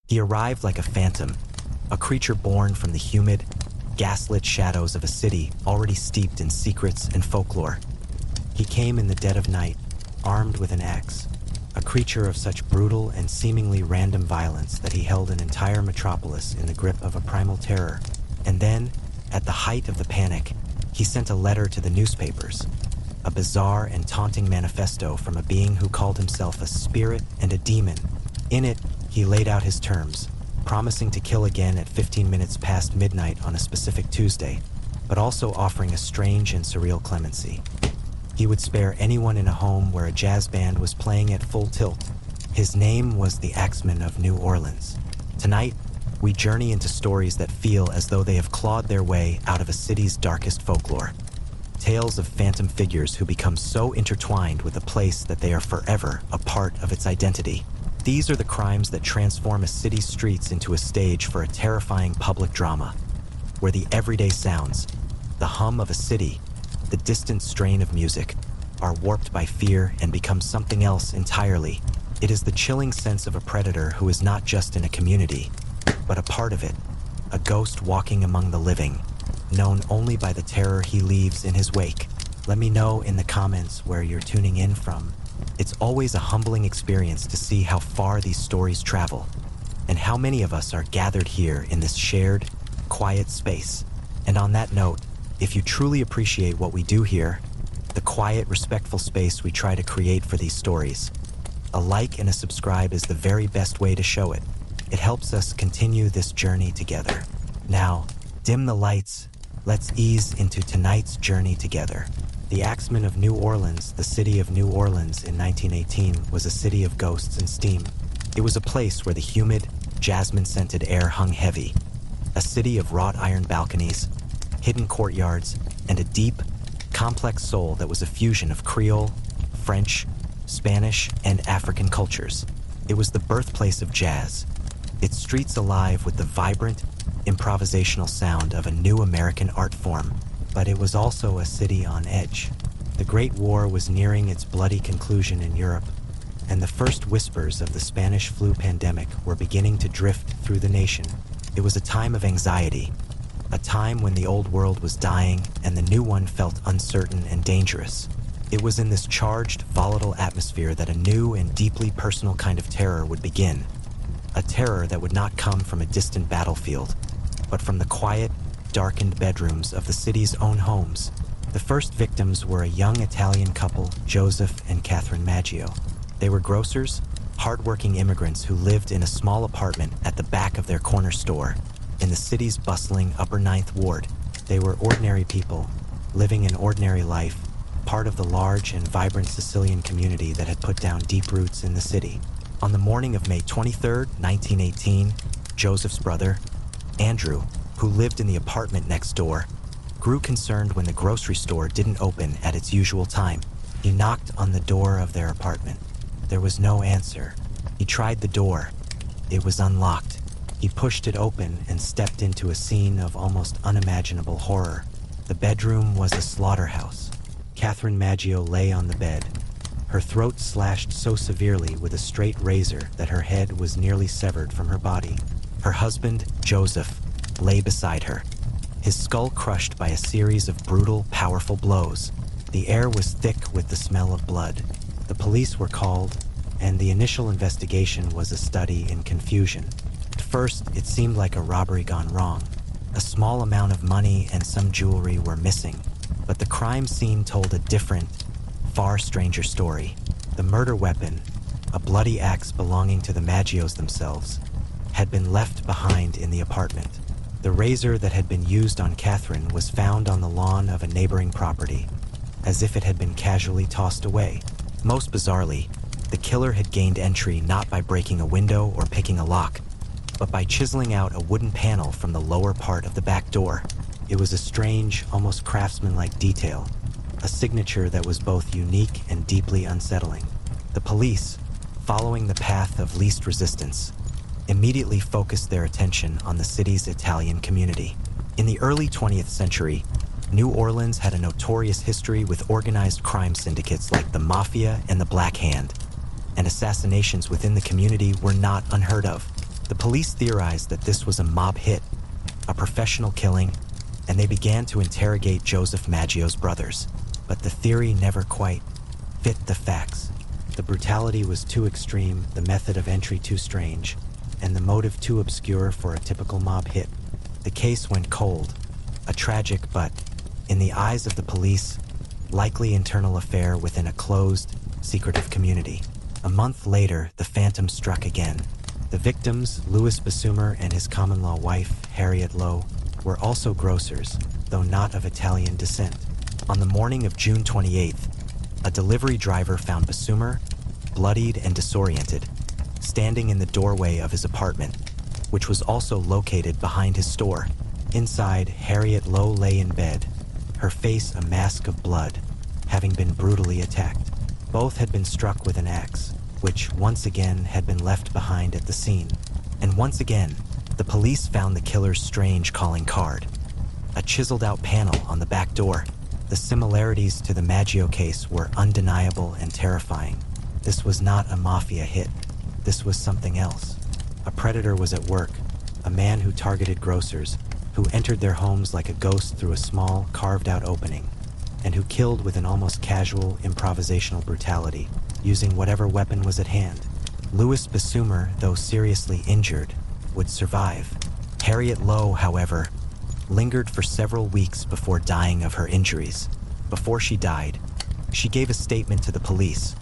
He arrived like a phantom, a creature born from the humid, gaslit shadows of a city already steeped in secrets and folklore. He came in the dead of night, armed with an axe, a creature of such brutal and seemingly random violence that he held an entire metropolis in the grip of a primal terror. And then, at the height of the panic, he sent a letter to the newspapers, a bizarre and taunting manifesto from a being who called himself a spirit and a demon. In it, he laid out his terms, promising to kill again at 15 minutes past midnight on a specific Tuesday, but also offering a strange and surreal clemency. He would spare anyone in a home where a jazz band was playing at full tilt. His name was the Axeman of New Orleans. Tonight, we journey into stories that feel as though they have clawed their way out of a city's darkest folklore. Tales of phantom figures who become so intertwined with a place that they are forever a part of its identity. These are the crimes that transform a city's streets into a stage for a terrifying public drama, where the everyday sounds, the hum of a city, the distant strain of music, are warped by fear and become something else entirely. It is the chilling sense of a predator who is not just in a community, but a part of it, a ghost walking among the living, known only by the terror he leaves in his wake. Let me know in the comments where you're tuning in from. It's always a humbling experience to see how far these stories travel, and how many of us are gathered here in this shared, quiet space. And on that note, if you truly appreciate what we do here, the quiet, respectful space we try to create for these stories, a like and a subscribe is the very best way to show it. It helps us continue this journey together. Now, dim the lights. Let's ease into tonight's journey together. The Axeman of New Orleans, the city of New Orleans in 1918, was a city of ghosts and steam. It was a place where the humid, jasmine-scented air hung heavy. A city of wrought-iron balconies, hidden courtyards, and a deep, complex soul that was a fusion of Creole, French, Spanish, and African cultures. It was the birthplace of jazz, its streets alive with the vibrant, improvisational sound of a new American art form. But it was also a city on edge. The Great War was nearing its bloody conclusion in Europe, and the first whispers of the Spanish flu pandemic were beginning to drift through the nation. It was a time of anxiety, a time when the old world was dying and the new one felt uncertain and dangerous. It was in this charged, volatile atmosphere that a new and deeply personal kind of terror would begin. A terror that would not come from a distant battlefield, but from the quiet, darkened bedrooms of the city's own homes. The first victims were a young Italian couple, Joseph and Catherine Maggio. They were grocers, hardworking immigrants who lived in a small apartment at the back of their corner store in the city's bustling Upper Ninth Ward. They were ordinary people, living an ordinary life, part of the large and vibrant Sicilian community that had put down deep roots in the city. On the morning of May 23, 1918, Joseph's brother, Andrew, who lived in the apartment next door, grew concerned when the grocery store didn't open at its usual time. He knocked on the door of their apartment. There was no answer. He tried the door. It was unlocked. He pushed it open and stepped into a scene of almost unimaginable horror. The bedroom was a slaughterhouse. Catherine Maggio lay on the bed, her throat slashed so severely with a straight razor that her head was nearly severed from her body. Her husband, Joseph, lay beside her, his skull crushed by a series of brutal, powerful blows. The air was thick with the smell of blood. The police were called, and the initial investigation was a study in confusion. At first, it seemed like a robbery gone wrong. A small amount of money and some jewelry were missing, but the crime scene told a different, far stranger story. The murder weapon, a bloody axe belonging to the Maggios themselves, had been left behind in the apartment. The razor that had been used on Catherine was found on the lawn of a neighboring property, as if it had been casually tossed away. Most bizarrely, the killer had gained entry not by breaking a window or picking a lock, but by chiseling out a wooden panel from the lower part of the back door. It was a strange, almost craftsman-like detail, a signature that was both unique and deeply unsettling. The police, following the path of least resistance, immediately focused their attention on the city's Italian community. In the early 20th century, New Orleans had a notorious history with organized crime syndicates like the Mafia and the Black Hand, and assassinations within the community were not unheard of. The police theorized that this was a mob hit, a professional killing, and they began to interrogate Joseph Maggio's brothers. But the theory never quite fit the facts. The brutality was too extreme, the method of entry too strange, and the motive too obscure for a typical mob hit. The case went cold, a tragic but, in the eyes of the police, likely internal affair within a closed, secretive community. A month later, the phantom struck again. The victims, Louis Basumer and his common-law wife, Harriet Lowe, were also grocers, though not of Italian descent. On the morning of June 28th, a delivery driver found Basumer, bloodied and disoriented, standing in the doorway of his apartment, which was also located behind his store. Inside, Harriet Lowe lay in bed, her face a mask of blood, having been brutally attacked. Both had been struck with an axe, which once again had been left behind at the scene. And once again, the police found the killer's strange calling card, a chiseled-out panel on the back door. The similarities to the Maggio case were undeniable and terrifying. This was not a mafia hit. This was something else. A predator was at work, a man who targeted grocers, who entered their homes like a ghost through a small, carved-out opening, and who killed with an almost casual, improvisational brutality, using whatever weapon was at hand. Louis Basumer, though seriously injured, would survive. Harriet Lowe, however, lingered for several weeks before dying of her injuries. Before she died, she gave a statement to the police,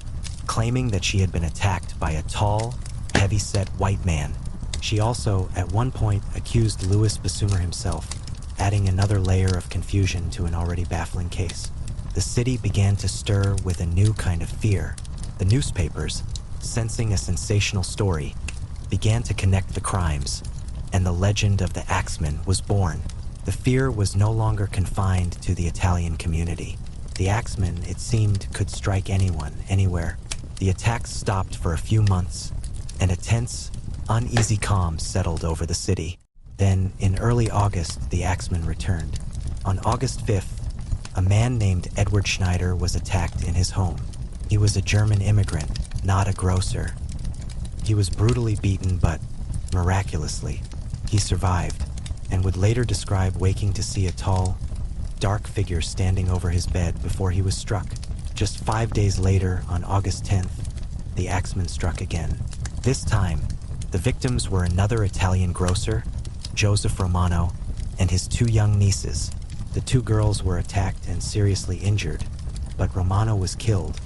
claiming that she had been attacked by a tall, heavy-set white man. She also, at one point, accused Louis Basumer himself, adding another layer of confusion to an already baffling case. The city began to stir with a new kind of fear. The newspapers, sensing a sensational story, began to connect the crimes, and the legend of the Axeman was born. The fear was no longer confined to the Italian community. The Axeman, it seemed, could strike anyone, anywhere. The attacks stopped for a few months, and a tense, uneasy calm settled over the city. Then, in early August, the Axeman returned. On August 5th, a man named Edward Schneider was attacked in his home. He was a German immigrant, not a grocer. He was brutally beaten, but miraculously, he survived, and would later describe waking to see a tall, dark figure standing over his bed before he was struck. Just 5 days later, on August 10th, the Axeman struck again. This time, the victims were another Italian grocer, Joseph Romano, and his 2 young nieces. The 2 girls were attacked and seriously injured, but Romano was killed,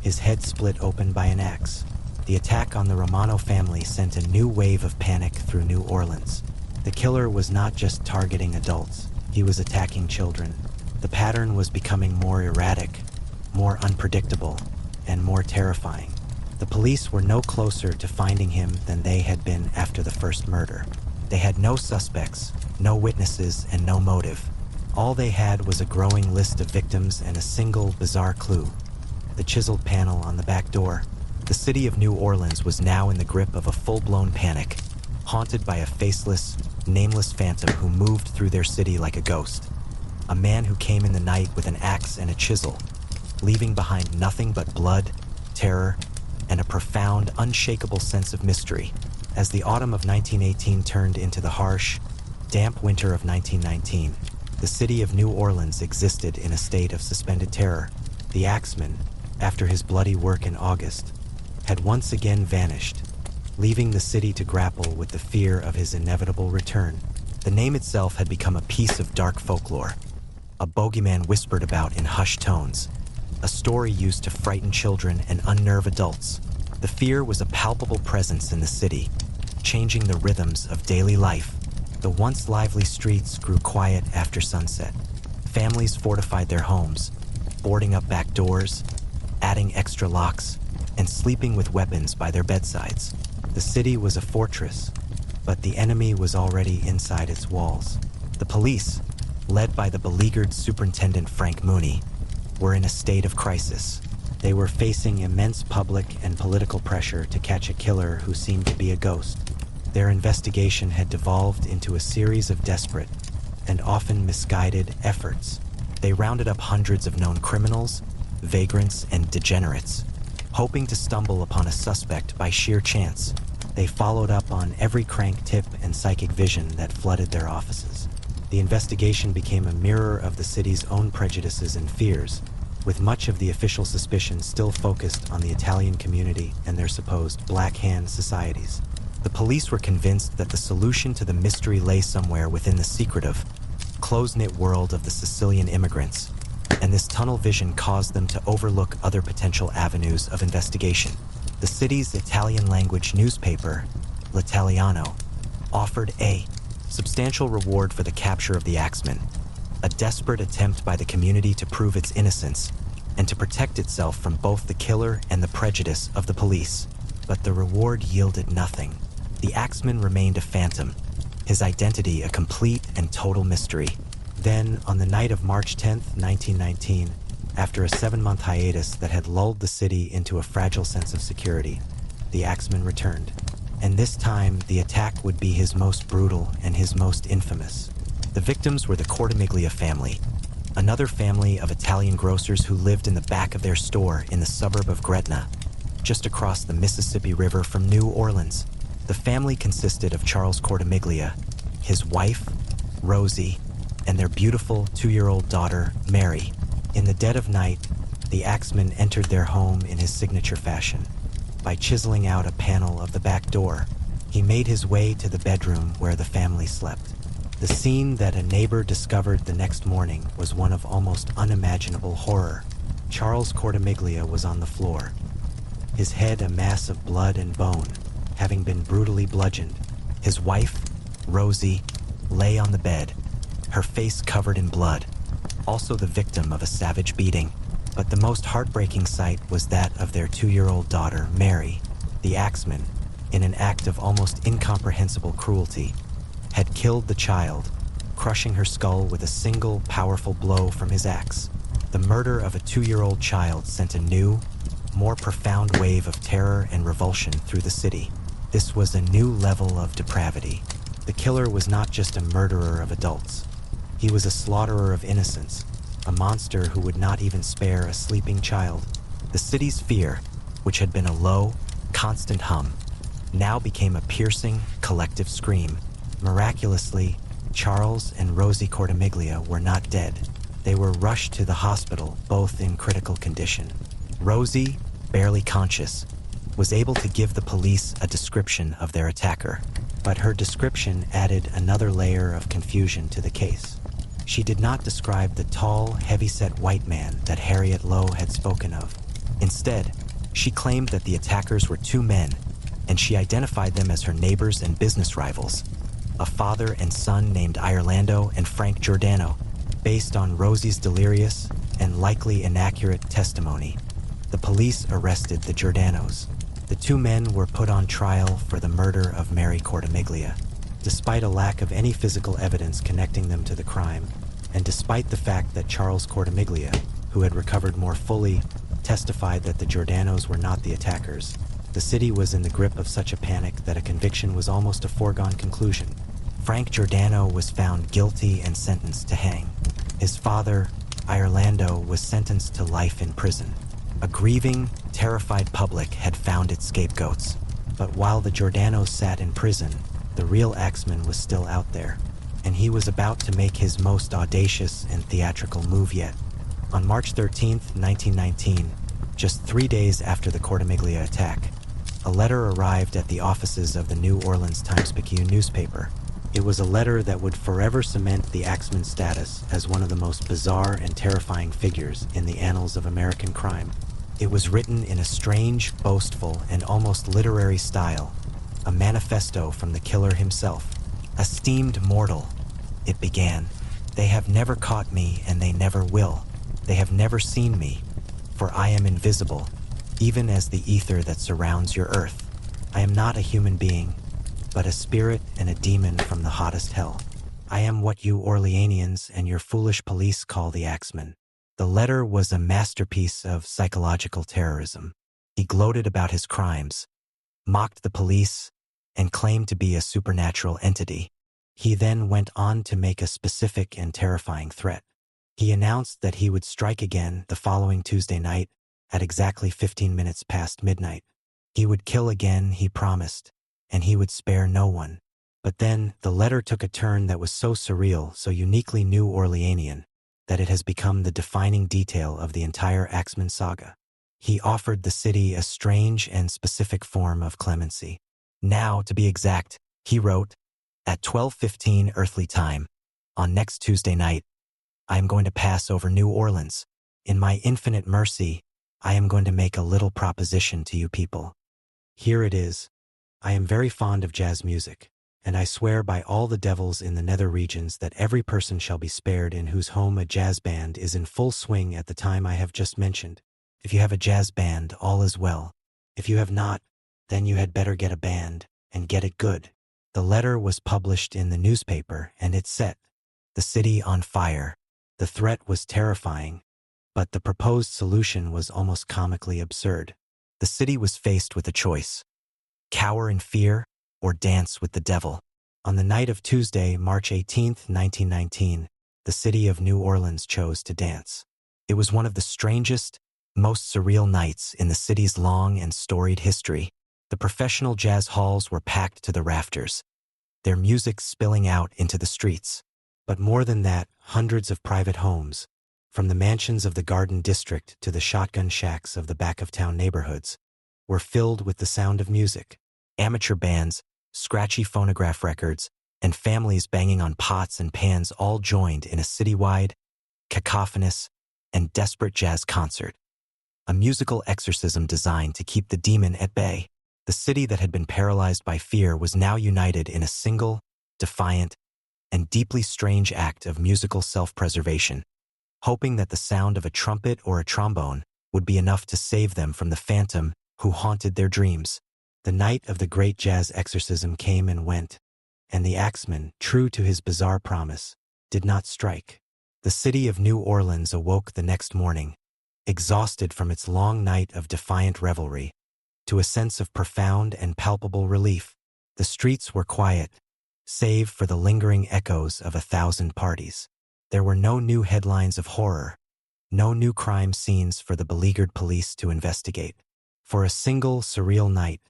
his head split open by an axe. The attack on the Romano family sent a new wave of panic through New Orleans. The killer was not just targeting adults, he was attacking children. The pattern was becoming more erratic, more unpredictable, and more terrifying. The police were no closer to finding him than they had been after the first murder. They had no suspects, no witnesses, and no motive. All they had was a growing list of victims and a single bizarre clue: the chiseled panel on the back door. The city of New Orleans was now in the grip of a full-blown panic, haunted by a faceless, nameless phantom who moved through their city like a ghost. A man who came in the night with an axe and a chisel, leaving behind nothing but blood, terror, and a profound, unshakable sense of mystery. As the autumn of 1918 turned into the harsh, damp winter of 1919, the city of New Orleans existed in a state of suspended terror. The Axeman, after his bloody work in August, had once again vanished, leaving the city to grapple with the fear of his inevitable return. The name itself had become a piece of dark folklore, a bogeyman whispered about in hushed tones, a story used to frighten children and unnerve adults. The fear was a palpable presence in the city, changing the rhythms of daily life. The once lively streets grew quiet after sunset. Families fortified their homes, boarding up back doors, adding extra locks, and sleeping with weapons by their bedsides. The city was a fortress, but the enemy was already inside its walls. The police, led by the beleaguered Superintendent Frank Mooney, were in a state of crisis. They were facing immense public and political pressure to catch a killer who seemed to be a ghost. Their investigation had devolved into a series of desperate and often misguided efforts. They rounded up hundreds of known criminals, vagrants, and degenerates, hoping to stumble upon a suspect by sheer chance. They followed up on every crank tip and psychic vision that flooded their offices. The investigation became a mirror of the city's own prejudices and fears, with much of the official suspicion still focused on the Italian community and their supposed Black Hand societies. The police were convinced that the solution to the mystery lay somewhere within the secretive, close-knit world of the Sicilian immigrants, and this tunnel vision caused them to overlook other potential avenues of investigation. The city's Italian-language newspaper, L'Italiano, offered a substantial reward for the capture of the Axeman, a desperate attempt by the community to prove its innocence and to protect itself from both the killer and the prejudice of the police. But the reward yielded nothing. The Axeman remained a phantom, his identity a complete and total mystery. Then, on the night of March 10th, 1919, after a 7-month hiatus that had lulled the city into a fragile sense of security, the Axeman returned. And this time, the attack would be his most brutal and his most infamous. The victims were the Cortimiglia family, another family of Italian grocers who lived in the back of their store in the suburb of Gretna, just across the Mississippi River from New Orleans. The family consisted of Charles Cortimiglia, his wife, Rosie, and their beautiful 2-year-old daughter, Mary. In the dead of night, the Axeman entered their home in his signature fashion. By chiseling out a panel of the back door, he made his way to the bedroom where the family slept. The scene that a neighbor discovered the next morning was one of almost unimaginable horror. Charles Cortimiglia was on the floor, his head a mass of blood and bone, having been brutally bludgeoned. His wife, Rosie, lay on the bed, her face covered in blood, also the victim of a savage beating. But the most heartbreaking sight was that of their 2-year-old daughter, Mary. The Axeman, in an act of almost incomprehensible cruelty, had killed the child, crushing her skull with a single powerful blow from his axe. The murder of a 2-year-old child sent a new, more profound wave of terror and revulsion through the city. This was a new level of depravity. The killer was not just a murderer of adults. He was a slaughterer of innocents, a monster who would not even spare a sleeping child. The city's fear, which had been a low, constant hum, now became a piercing, collective scream. Miraculously, Charles and Rosie Cortimiglia were not dead. They were rushed to the hospital, both in critical condition. Rosie, barely conscious, was able to give the police a description of their attacker, but her description added another layer of confusion to the case. She did not describe the tall, heavy-set white man that Harriet Lowe had spoken of. Instead, she claimed that the attackers were 2 men, and she identified them as her neighbors and business rivals, a father and son named Irlando and Frank Giordano. Based on Rosie's delirious and likely inaccurate testimony, the police arrested the Giordanos. The 2 men were put on trial for the murder of Mary Cortimiglia. Despite a lack of any physical evidence connecting them to the crime, and despite the fact that Charles Cortimiglia, who had recovered more fully, testified that the Giordanos were not the attackers, the city was in the grip of such a panic that a conviction was almost a foregone conclusion. Frank Giordano was found guilty and sentenced to hang. His father, Irlando, was sentenced to life in prison. A grieving, terrified public had found its scapegoats. But while the Giordanos sat in prison, the real Axeman was still out there, and he was about to make his most audacious and theatrical move yet. On March 13th, 1919, just 3 days after the Cortimiglia attack, a letter arrived at the offices of the New Orleans Times-Picayune newspaper. It was a letter that would forever cement the Axeman's status as one of the most bizarre and terrifying figures in the annals of American crime. It was written in a strange, boastful, and almost literary style, a manifesto from the killer himself. "Esteemed mortal," it began, "they have never caught me and they never will. They have never seen me, for I am invisible, even as the ether that surrounds your earth. I am not a human being, but a spirit and a demon from the hottest hell. I am what you Orleanians and your foolish police call the Axeman." The letter was a masterpiece of psychological terrorism. He gloated about his crimes, mocked the police, and claimed to be a supernatural entity. He then went on to make a specific and terrifying threat. He announced that he would strike again the following Tuesday night at exactly 15 minutes past midnight. He would kill again, he promised, and he would spare no one. But then, the letter took a turn that was so surreal, so uniquely New Orleanian, that it has become the defining detail of the entire Axeman saga. He offered the city a strange and specific form of clemency. Now, to be exact, he wrote, "At 12:15 earthly time, on next Tuesday night, I am going to pass over New Orleans. In my infinite mercy, I am going to make a little proposition to you people. Here it is. I am very fond of jazz music, and I swear by all the devils in the nether regions that every person shall be spared in whose home a jazz band is in full swing at the time I have just mentioned. If you have a jazz band, all is well. If you have not, then you had better get a band, and get it good." The letter was published in the newspaper, and it set the city on fire. The threat was terrifying, but the proposed solution was almost comically absurd. The city was faced with a choice: cower in fear or dance with the devil. On the night of Tuesday, March 18th, 1919, the city of New Orleans chose to dance. It was one of the strangest, most surreal nights in the city's long and storied history. The professional jazz halls were packed to the rafters, their music spilling out into the streets. But more than that, hundreds of private homes, from the mansions of the Garden District to the shotgun shacks of the back-of-town neighborhoods, were filled with the sound of music. Amateur bands, scratchy phonograph records, and families banging on pots and pans all joined in a citywide, cacophonous, and desperate jazz concert. A musical exorcism designed to keep the demon at bay. The city that had been paralyzed by fear was now united in a single, defiant, and deeply strange act of musical self-preservation, hoping that the sound of a trumpet or a trombone would be enough to save them from the phantom who haunted their dreams. The night of the great jazz exorcism came and went, and the Axeman, true to his bizarre promise, did not strike. The city of New Orleans awoke the next morning, exhausted from its long night of defiant revelry, to a sense of profound and palpable relief. The streets were quiet, save for the lingering echoes of 1,000 parties. There were no new headlines of horror, no new crime scenes for the beleaguered police to investigate. For a single, surreal night,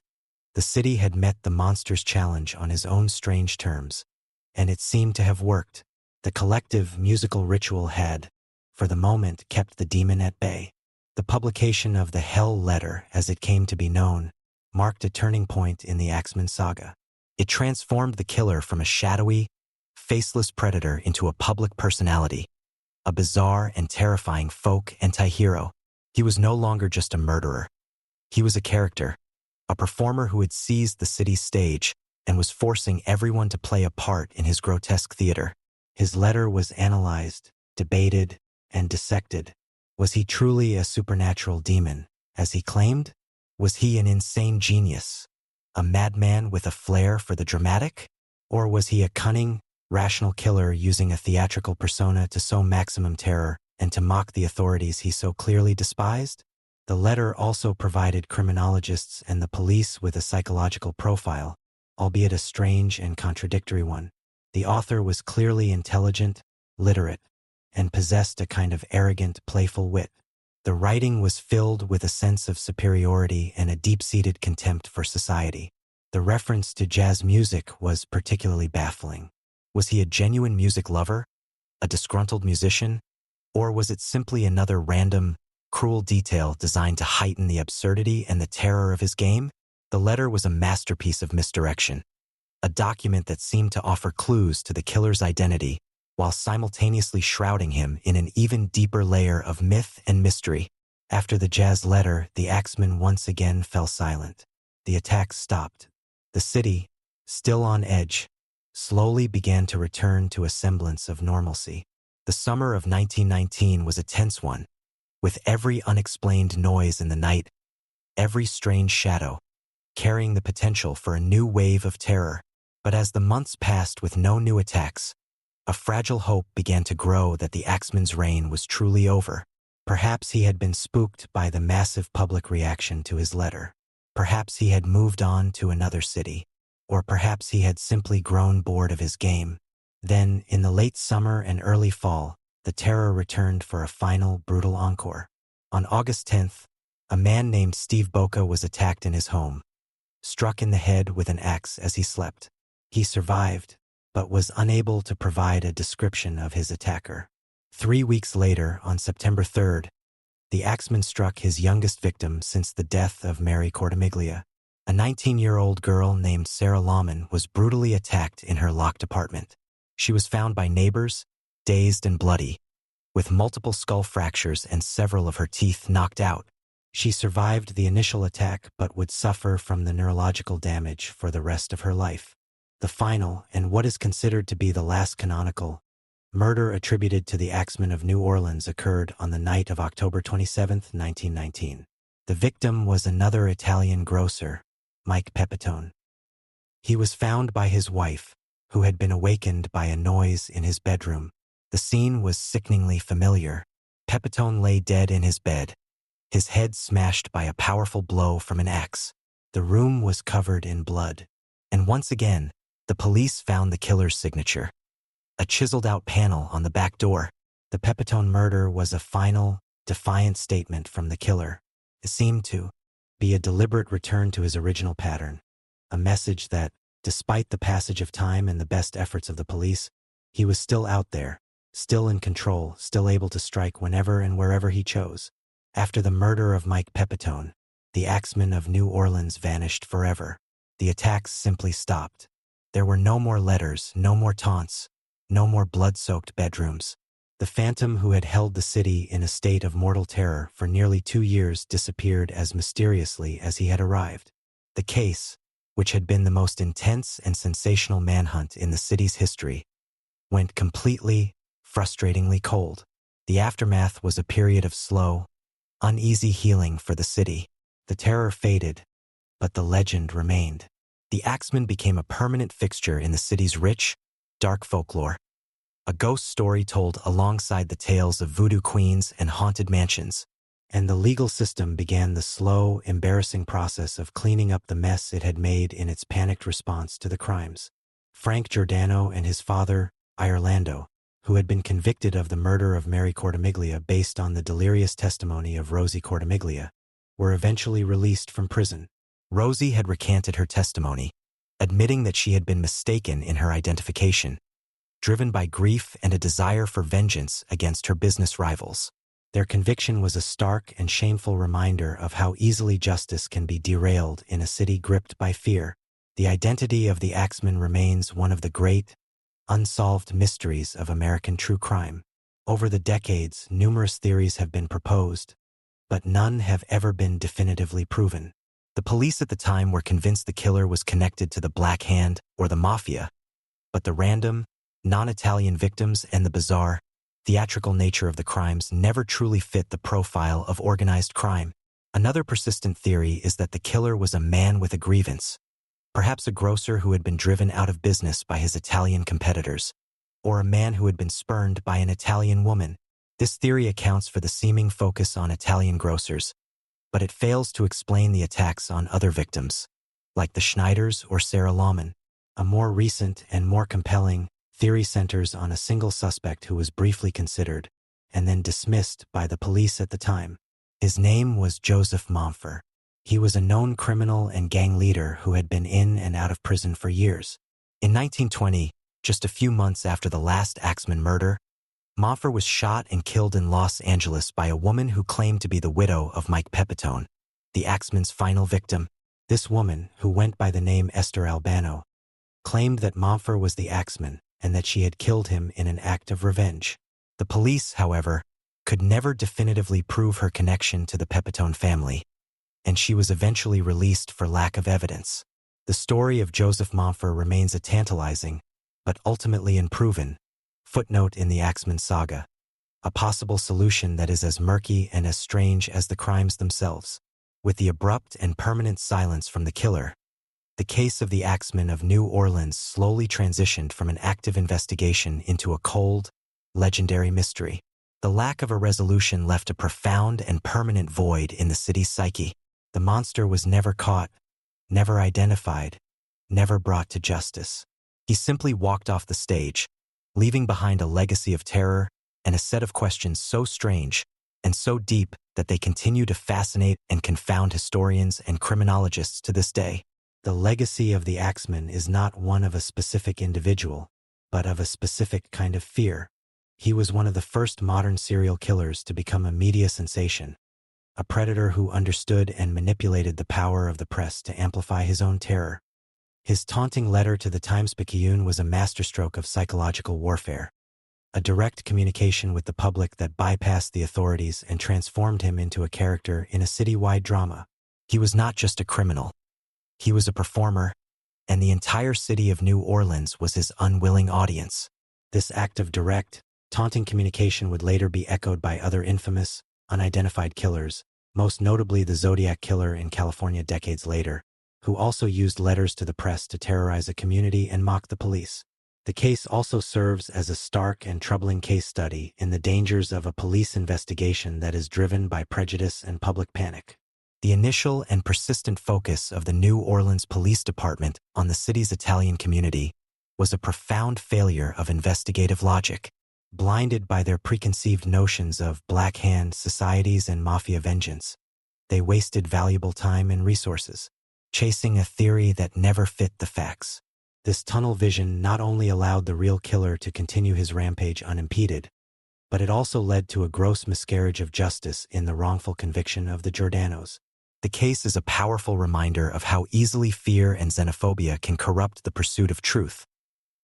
the city had met the monster's challenge on his own strange terms, and it seemed to have worked. The collective musical ritual had, for the moment, kept the demon at bay. The publication of the Hell Letter, as it came to be known, marked a turning point in the Axeman saga. It transformed the killer from a shadowy, faceless predator into a public personality, a bizarre and terrifying folk anti-hero. He was no longer just a murderer. He was a character, a performer who had seized the city's stage and was forcing everyone to play a part in his grotesque theater. His letter was analyzed, debated, and dissected. Was he truly a supernatural demon, as he claimed? Was he an insane genius, a madman with a flair for the dramatic? Or was he a cunning, rational killer using a theatrical persona to sow maximum terror and to mock the authorities he so clearly despised? The letter also provided criminologists and the police with a psychological profile, albeit a strange and contradictory one. The author was clearly intelligent, literate, and possessed a kind of arrogant, playful wit. The writing was filled with a sense of superiority and a deep-seated contempt for society. The reference to jazz music was particularly baffling. Was he a genuine music lover, a disgruntled musician, or was it simply another random, cruel detail designed to heighten the absurdity and the terror of his game? The letter was a masterpiece of misdirection, a document that seemed to offer clues to the killer's identity while simultaneously shrouding him in an even deeper layer of myth and mystery. After the jazz letter, the Axeman once again fell silent. The attacks stopped. The city, still on edge, slowly began to return to a semblance of normalcy. The summer of 1919 was a tense one, with every unexplained noise in the night, every strange shadow, carrying the potential for a new wave of terror. But as the months passed with no new attacks, a fragile hope began to grow that the Axeman's reign was truly over. Perhaps he had been spooked by the massive public reaction to his letter. Perhaps he had moved on to another city. Or perhaps he had simply grown bored of his game. Then, in the late summer and early fall, the terror returned for a final, brutal encore. On August 10th, a man named Steve Boca was attacked in his home. struck in the head with an axe as he slept. He survived, but was unable to provide a description of his attacker. 3 weeks later, on September 3rd, the Axeman struck his youngest victim since the death of Mary Cortimiglia. A 19-year-old girl named Sarah Lawman was brutally attacked in her locked apartment. She was found by neighbors, dazed and bloody, with multiple skull fractures and several of her teeth knocked out. She survived the initial attack but would suffer from the neurological damage for the rest of her life. The final, and what is considered to be the last canonical, murder attributed to the Axeman of New Orleans occurred on the night of October 27, 1919. The victim was another Italian grocer, Mike Pepitone. He was found by his wife, who had been awakened by a noise in his bedroom. The scene was sickeningly familiar. Pepitone lay dead in his bed, his head smashed by a powerful blow from an axe. The room was covered in blood. And once again, the police found the killer's signature, a chiseled-out panel on the back door. The Pepitone murder was a final, defiant statement from the killer. It seemed to be a deliberate return to his original pattern, a message that, despite the passage of time and the best efforts of the police, he was still out there, still in control, still able to strike whenever and wherever he chose. After the murder of Mike Pepitone, the Axeman of New Orleans vanished forever. The attacks simply stopped. There were no more letters, no more taunts, no more blood-soaked bedrooms. The phantom who had held the city in a state of mortal terror for nearly 2 years disappeared as mysteriously as he had arrived. The case, which had been the most intense and sensational manhunt in the city's history, went completely, frustratingly cold. The aftermath was a period of slow, uneasy healing for the city. The terror faded, but the legend remained. The Axeman became a permanent fixture in the city's rich, dark folklore, a ghost story told alongside the tales of voodoo queens and haunted mansions. And the legal system began the slow, embarrassing process of cleaning up the mess it had made in its panicked response to the crimes. Frank Giordano and his father, Irlando, who had been convicted of the murder of Mary Cortimiglia based on the delirious testimony of Rosie Cortimiglia, were eventually released from prison. Rosie had recanted her testimony, admitting that she had been mistaken in her identification, driven by grief and a desire for vengeance against her business rivals. Their conviction was a stark and shameful reminder of how easily justice can be derailed in a city gripped by fear. The identity of the Axeman remains one of the great, unsolved mysteries of American true crime. Over the decades, numerous theories have been proposed, but none have ever been definitively proven. The police at the time were convinced the killer was connected to the Black Hand or the Mafia, but the random, non-Italian victims and the bizarre, theatrical nature of the crimes never truly fit the profile of organized crime. Another persistent theory is that the killer was a man with a grievance, perhaps a grocer who had been driven out of business by his Italian competitors, or a man who had been spurned by an Italian woman. This theory accounts for the seeming focus on Italian grocers, but it fails to explain the attacks on other victims, like the Schneiders or Sarah Lawman. A more recent and more compelling theory centers on a single suspect who was briefly considered and then dismissed by the police at the time. His name was Joseph Montfort. He was a known criminal and gang leader who had been in and out of prison for years. In 1920, just a few months after the last Axeman murder, Montfort was shot and killed in Los Angeles by a woman who claimed to be the widow of Mike Pepitone, the Axeman's final victim. This woman, who went by the name Esther Albano, claimed that Montfort was the Axeman and that she had killed him in an act of revenge. The police, however, could never definitively prove her connection to the Pepitone family, and she was eventually released for lack of evidence. The story of Joseph Montfort remains a tantalizing, but ultimately unproven, footnote in the Axeman saga, a possible solution that is as murky and as strange as the crimes themselves. With the abrupt and permanent silence from the killer, the case of the Axeman of New Orleans slowly transitioned from an active investigation into a cold, legendary mystery. The lack of a resolution left a profound and permanent void in the city's psyche. The monster was never caught, never identified, never brought to justice. He simply walked off the stage, leaving behind a legacy of terror and a set of questions so strange and so deep that they continue to fascinate and confound historians and criminologists to this day. The legacy of the Axeman is not one of a specific individual, but of a specific kind of fear. He was one of the first modern serial killers to become a media sensation, a predator who understood and manipulated the power of the press to amplify his own terror. His taunting letter to the Times-Picayune was a masterstroke of psychological warfare, a direct communication with the public that bypassed the authorities and transformed him into a character in a citywide drama. He was not just a criminal. He was a performer, and the entire city of New Orleans was his unwilling audience. This act of direct, taunting communication would later be echoed by other infamous, unidentified killers, most notably the Zodiac Killer in California decades later, who also used letters to the press to terrorize a community and mock the police. The case also serves as a stark and troubling case study in the dangers of a police investigation that is driven by prejudice and public panic. The initial and persistent focus of the New Orleans Police Department on the city's Italian community was a profound failure of investigative logic. Blinded by their preconceived notions of black hand societies and mafia vengeance, they wasted valuable time and resources, chasing a theory that never fit the facts. This tunnel vision not only allowed the real killer to continue his rampage unimpeded, but it also led to a gross miscarriage of justice in the wrongful conviction of the Giordanos. The case is a powerful reminder of how easily fear and xenophobia can corrupt the pursuit of truth,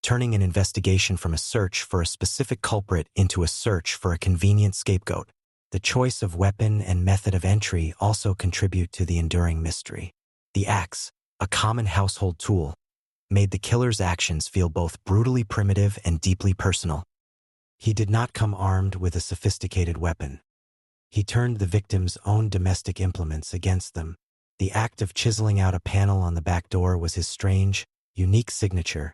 turning an investigation from a search for a specific culprit into a search for a convenient scapegoat. The choice of weapon and method of entry also contribute to the enduring mystery. The axe, a common household tool, made the killer's actions feel both brutally primitive and deeply personal. He did not come armed with a sophisticated weapon. He turned the victim's own domestic implements against them. The act of chiseling out a panel on the back door was his strange, unique signature,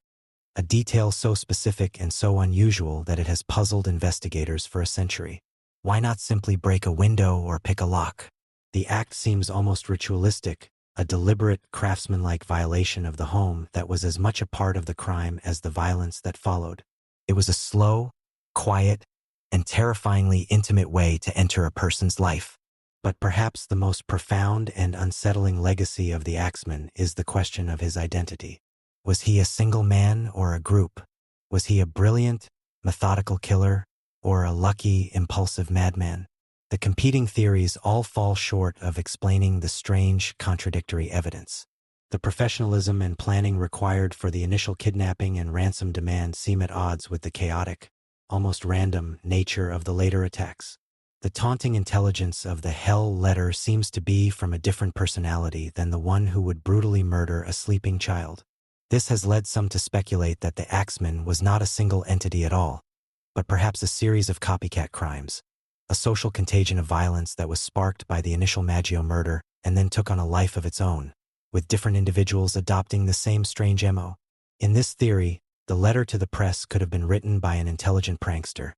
a detail so specific and so unusual that it has puzzled investigators for a century. Why not simply break a window or pick a lock? The act seems almost ritualistic, a deliberate, craftsmanlike violation of the home that was as much a part of the crime as the violence that followed. It was a slow, quiet, and terrifyingly intimate way to enter a person's life. But perhaps the most profound and unsettling legacy of the Axeman is the question of his identity. Was he a single man or a group? Was he a brilliant, methodical killer or a lucky, impulsive madman? The competing theories all fall short of explaining the strange, contradictory evidence. The professionalism and planning required for the initial kidnapping and ransom demand seem at odds with the chaotic, almost random nature of the later attacks. The taunting intelligence of the hell letter seems to be from a different personality than the one who would brutally murder a sleeping child. This has led some to speculate that the Axeman was not a single entity at all, but perhaps a series of copycat crimes, a social contagion of violence that was sparked by the initial Maggio murder and then took on a life of its own, with different individuals adopting the same strange MO. In this theory, the letter to the press could have been written by an intelligent prankster,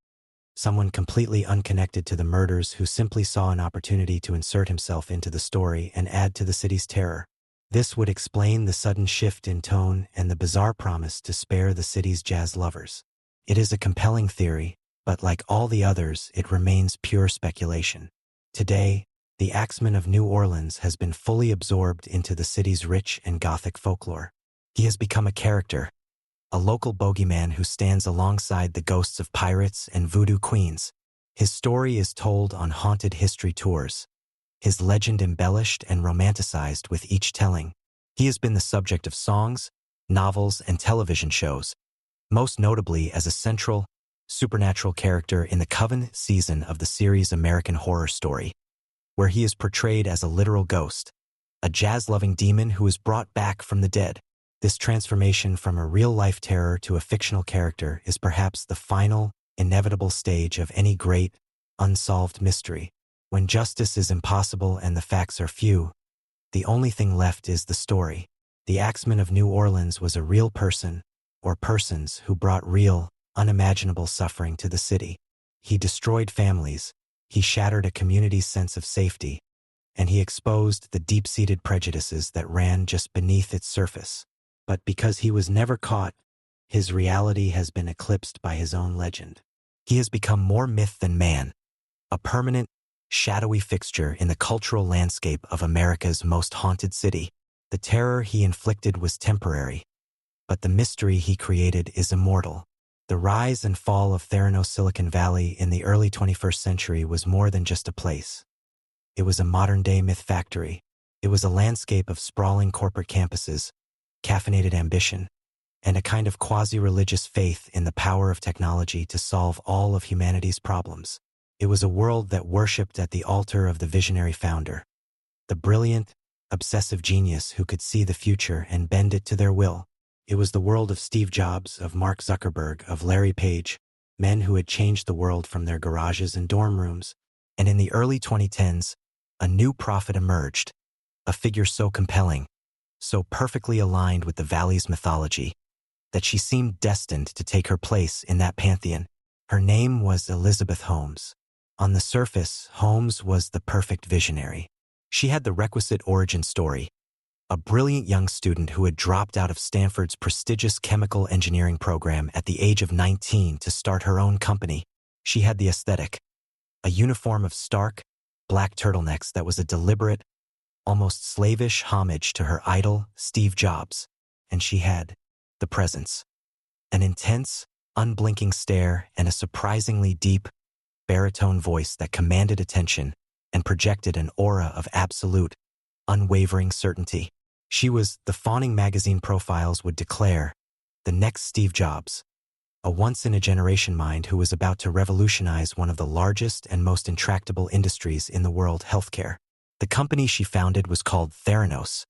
someone completely unconnected to the murders who simply saw an opportunity to insert himself into the story and add to the city's terror. This would explain the sudden shift in tone and the bizarre promise to spare the city's jazz lovers. It is a compelling theory, but like all the others, it remains pure speculation. Today, the Axeman of New Orleans has been fully absorbed into the city's rich and Gothic folklore. He has become a character, a local bogeyman who stands alongside the ghosts of pirates and voodoo queens. His story is told on haunted history tours, his legend embellished and romanticized with each telling. He has been the subject of songs, novels, and television shows, most notably as a central, supernatural character in the Coven season of the series American Horror Story, where he is portrayed as a literal ghost, a jazz-loving demon who is brought back from the dead. This transformation from a real-life terror to a fictional character is perhaps the final, inevitable stage of any great, unsolved mystery. When justice is impossible and the facts are few, the only thing left is the story. The Axeman of New Orleans was a real person, or persons who brought real, unimaginable suffering to the city. He destroyed families, he shattered a community's sense of safety, and he exposed the deep-seated prejudices that ran just beneath its surface. But because he was never caught, his reality has been eclipsed by his own legend. He has become more myth than man, a permanent, shadowy fixture in the cultural landscape of America's most haunted city. The terror he inflicted was temporary, but the mystery he created is immortal. The rise and fall of Theranos Silicon Valley in the early 21st century was more than just a place. It was a modern-day myth factory. It was a landscape of sprawling corporate campuses, caffeinated ambition, and a kind of quasi-religious faith in the power of technology to solve all of humanity's problems. It was a world that worshipped at the altar of the visionary founder, the brilliant, obsessive genius who could see the future and bend it to their will. It was the world of Steve Jobs, of Mark Zuckerberg, of Larry Page, men who had changed the world from their garages and dorm rooms. And in the early 2010s, a new prophet emerged, a figure so compelling, so perfectly aligned with the Valley's mythology, that she seemed destined to take her place in that pantheon. Her name was Elizabeth Holmes. On the surface, Holmes was the perfect visionary. She had the requisite origin story, a brilliant young student who had dropped out of Stanford's prestigious chemical engineering program at the age of 19 to start her own company. She had the aesthetic, a uniform of stark, black turtlenecks that was a deliberate, almost slavish homage to her idol, Steve Jobs. And she had the presence, an intense, unblinking stare and a surprisingly deep, baritone voice that commanded attention and projected an aura of absolute, unwavering certainty. She was, the fawning magazine profiles would declare, the next Steve Jobs, a once-in-a-generation mind who was about to revolutionize one of the largest and most intractable industries in the world, healthcare. The company she founded was called Theranos,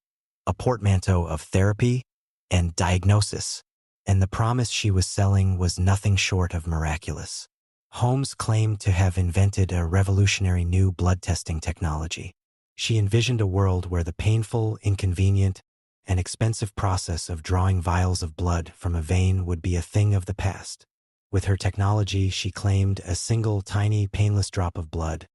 a portmanteau of therapy and diagnosis, and the promise she was selling was nothing short of miraculous. Holmes claimed to have invented a revolutionary new blood testing technology. She envisioned a world where the painful, inconvenient, and expensive process of drawing vials of blood from a vein would be a thing of the past. With her technology, she claimed a single tiny, painless drop of blood,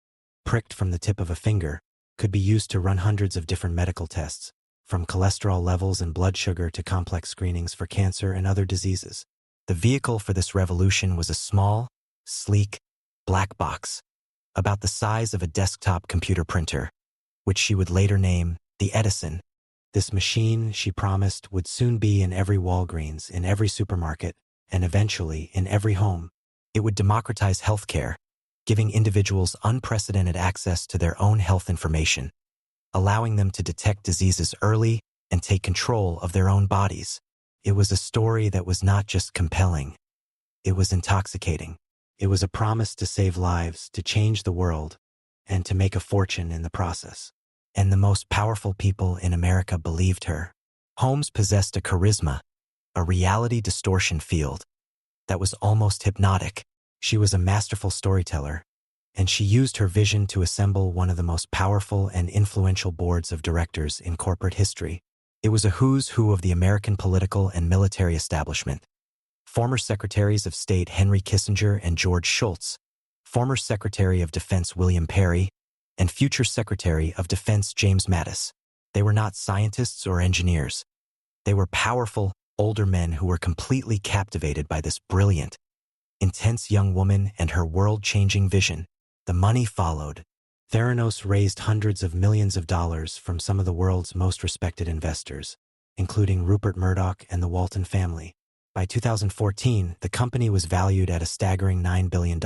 pricked from the tip of a finger, could be used to run hundreds of different medical tests, from cholesterol levels and blood sugar to complex screenings for cancer and other diseases. The vehicle for this revolution was a small, sleek, black box, about the size of a desktop computer printer, which she would later name the Edison. This machine, she promised, would soon be in every Walgreens, in every supermarket, and eventually in every home. It would democratize healthcare, giving individuals unprecedented access to their own health information, allowing them to detect diseases early and take control of their own bodies. It was a story that was not just compelling, it was intoxicating. It was a promise to save lives, to change the world, and to make a fortune in the process. And the most powerful people in America believed her. Holmes possessed a charisma, a reality distortion field, that was almost hypnotic. She was a masterful storyteller, and she used her vision to assemble one of the most powerful and influential boards of directors in corporate history. It was a who's who of the American political and military establishment. Former Secretaries of State Henry Kissinger and George Shultz, former Secretary of Defense William Perry, and future Secretary of Defense James Mattis. They were not scientists or engineers. They were powerful, older men who were completely captivated by this brilliant, intense young woman and her world-changing vision. The money followed. Theranos raised hundreds of millions of dollars from some of the world's most respected investors, including Rupert Murdoch and the Walton family. By 2014, the company was valued at a staggering $9 billion,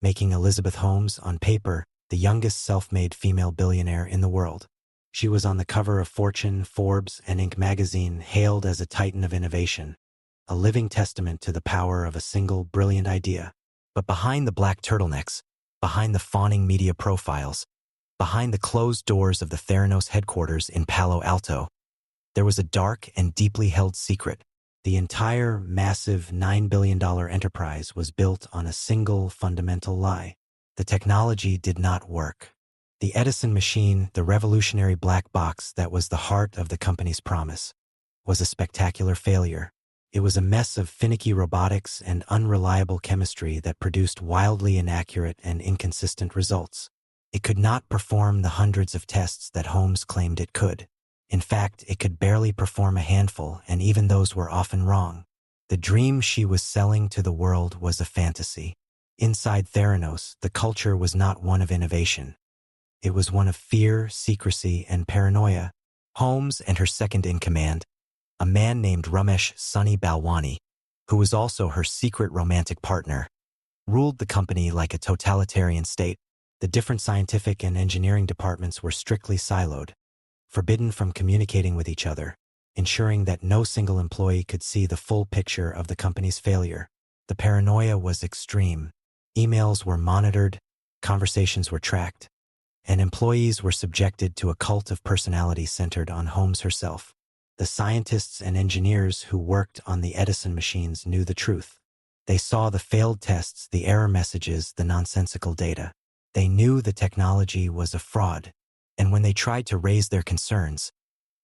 making Elizabeth Holmes, on paper, the youngest self-made female billionaire in the world. She was on the cover of Fortune, Forbes, and Inc. magazine, hailed as a titan of innovation, a living testament to the power of a single brilliant idea. But behind the black turtlenecks, behind the fawning media profiles, behind the closed doors of the Theranos headquarters in Palo Alto, there was a dark and deeply held secret. The entire massive $9 billion enterprise was built on a single fundamental lie. The technology did not work. The Edison machine, the revolutionary black box that was the heart of the company's promise, was a spectacular failure. It was a mess of finicky robotics and unreliable chemistry that produced wildly inaccurate and inconsistent results. It could not perform the hundreds of tests that Holmes claimed it could. In fact, it could barely perform a handful, and even those were often wrong. The dream she was selling to the world was a fantasy. Inside Theranos, the culture was not one of innovation. It was one of fear, secrecy, and paranoia. Holmes and her second-in-command, a man named Ramesh Sunny Balwani, who was also her secret romantic partner, ruled the company like a totalitarian state. The different scientific and engineering departments were strictly siloed, forbidden from communicating with each other, ensuring that no single employee could see the full picture of the company's failure. The paranoia was extreme. Emails were monitored, conversations were tracked, and employees were subjected to a cult of personality centered on Holmes herself. The scientists and engineers who worked on the Edison machines knew the truth. They saw the failed tests, the error messages, the nonsensical data. They knew the technology was a fraud, and when they tried to raise their concerns,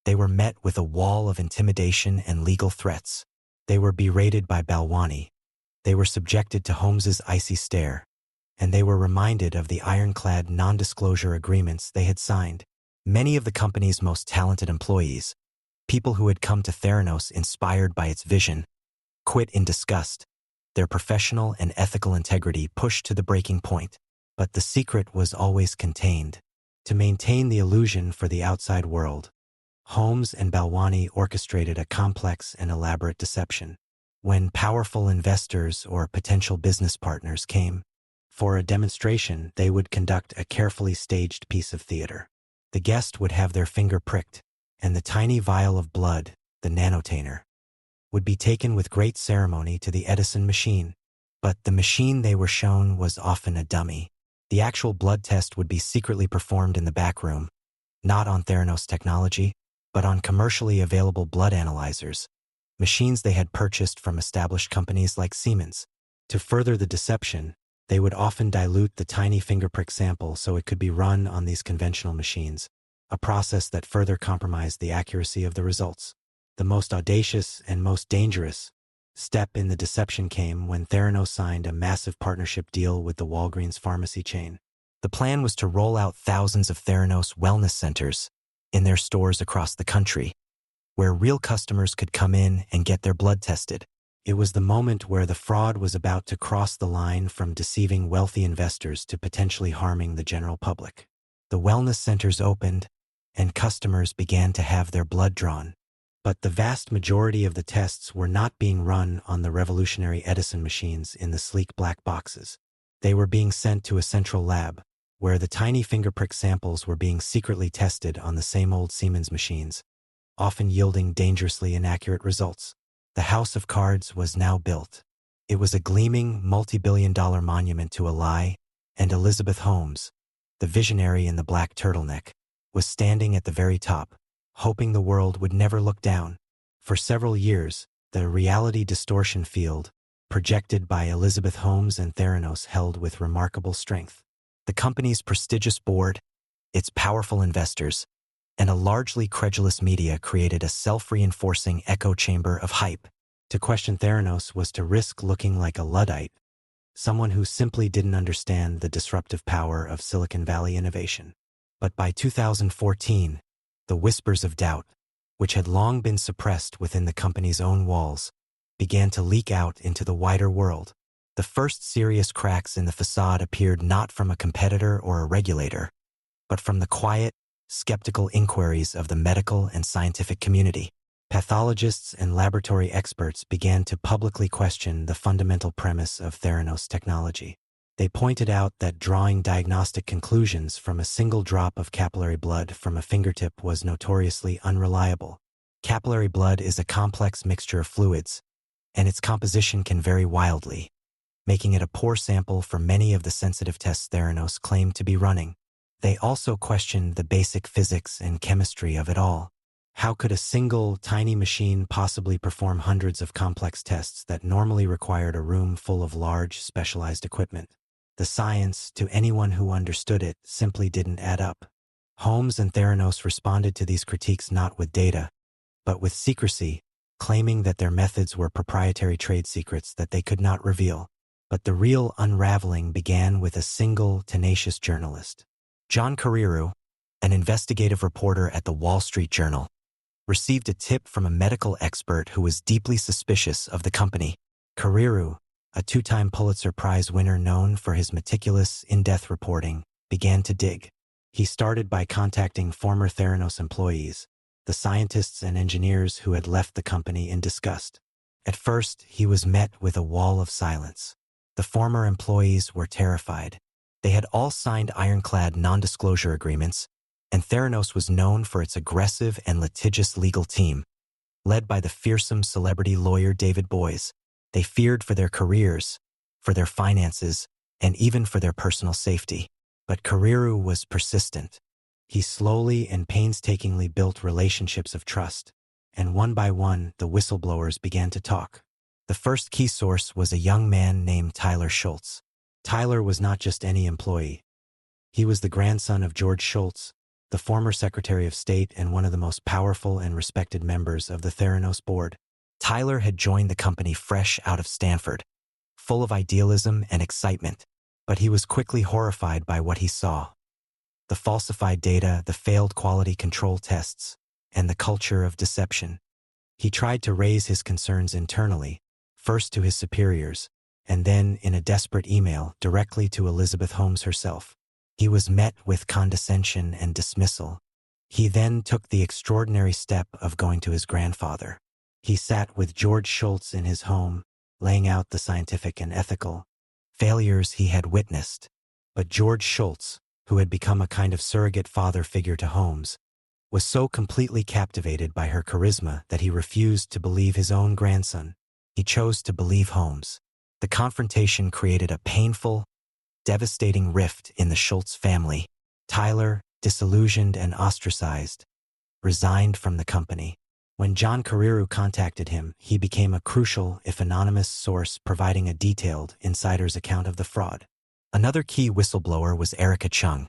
they were met with a wall of intimidation and legal threats. They were berated by Balwani. They were subjected to Holmes's icy stare, and they were reminded of the ironclad non-disclosure agreements they had signed. Many of the company's most talented employees, people who had come to Theranos inspired by its vision, quit in disgust, their professional and ethical integrity pushed to the breaking point. But the secret was always contained. To maintain the illusion for the outside world, Holmes and Balwani orchestrated a complex and elaborate deception. When powerful investors or potential business partners came for a demonstration, they would conduct a carefully staged piece of theater. The guest would have their finger pricked, and the tiny vial of blood, the nanotainer, would be taken with great ceremony to the Edison machine. But the machine they were shown was often a dummy. The actual blood test would be secretly performed in the back room, not on Theranos technology, but on commercially available blood analyzers, machines they had purchased from established companies like Siemens. To further the deception, they would often dilute the tiny finger prick sample so it could be run on these conventional machines, a process that further compromised the accuracy of the results. The most audacious and most dangerous step in the deception came when Theranos signed a massive partnership deal with the Walgreens pharmacy chain. The plan was to roll out thousands of Theranos wellness centers in their stores across the country, where real customers could come in and get their blood tested. It was the moment where the fraud was about to cross the line from deceiving wealthy investors to potentially harming the general public. The wellness centers opened, and customers began to have their blood drawn. But the vast majority of the tests were not being run on the revolutionary Edison machines in the sleek black boxes. They were being sent to a central lab, where the tiny finger prick samples were being secretly tested on the same old Siemens machines, often yielding dangerously inaccurate results. The house of cards was now built. It was a gleaming, multi-billion-dollar monument to a lie, and Elizabeth Holmes, the visionary in the black turtleneck, was standing at the very top, hoping the world would never look down. For several years, the reality distortion field, projected by Elizabeth Holmes and Theranos, held with remarkable strength. The company's prestigious board, its powerful investors, and a largely credulous media created a self-reinforcing echo chamber of hype. To question Theranos was to risk looking like a Luddite, someone who simply didn't understand the disruptive power of Silicon Valley innovation. But by 2014, the whispers of doubt, which had long been suppressed within the company's own walls, began to leak out into the wider world. The first serious cracks in the facade appeared not from a competitor or a regulator, but from the quiet, skeptical inquiries of the medical and scientific community. Pathologists and laboratory experts began to publicly question the fundamental premise of Theranos technology. They pointed out that drawing diagnostic conclusions from a single drop of capillary blood from a fingertip was notoriously unreliable. Capillary blood is a complex mixture of fluids, and its composition can vary wildly, making it a poor sample for many of the sensitive tests Theranos claimed to be running. They also questioned the basic physics and chemistry of it all. How could a single, tiny machine possibly perform hundreds of complex tests that normally required a room full of large, specialized equipment? The science, to anyone who understood it, simply didn't add up. Holmes and Theranos responded to these critiques not with data, but with secrecy, claiming that their methods were proprietary trade secrets that they could not reveal. But the real unraveling began with a single, tenacious journalist. John Carreyrou, an investigative reporter at the Wall Street Journal, received a tip from a medical expert who was deeply suspicious of the company. Carreyrou, a two-time Pulitzer Prize winner known for his meticulous, in-depth reporting, began to dig. He started by contacting former Theranos employees, the scientists and engineers who had left the company in disgust. At first, he was met with a wall of silence. The former employees were terrified. They had all signed ironclad non-disclosure agreements, and Theranos was known for its aggressive and litigious legal team. Led by the fearsome celebrity lawyer David Boies, they feared for their careers, for their finances, and even for their personal safety. But Kariru was persistent. He slowly and painstakingly built relationships of trust, and one by one, the whistleblowers began to talk. The first key source was a young man named Tyler Schultz. Tyler was not just any employee. He was the grandson of George Schultz, the former Secretary of State and one of the most powerful and respected members of the Theranos board. Tyler had joined the company fresh out of Stanford, full of idealism and excitement, but he was quickly horrified by what he saw. The falsified data, the failed quality control tests, and the culture of deception. He tried to raise his concerns internally, first to his superiors, and then in a desperate email directly to Elizabeth Holmes herself. He was met with condescension and dismissal. He then took the extraordinary step of going to his grandfather. He sat with George Schultz in his home, laying out the scientific and ethical failures he had witnessed. But George Schultz, who had become a kind of surrogate father figure to Holmes, was so completely captivated by her charisma that he refused to believe his own grandson. He chose to believe Holmes. The confrontation created a painful, devastating rift in the Schultz family. Tyler, disillusioned and ostracized, resigned from the company. When John Kariru contacted him, he became a crucial, if anonymous, source providing a detailed, insider's account of the fraud. Another key whistleblower was Erica Chung,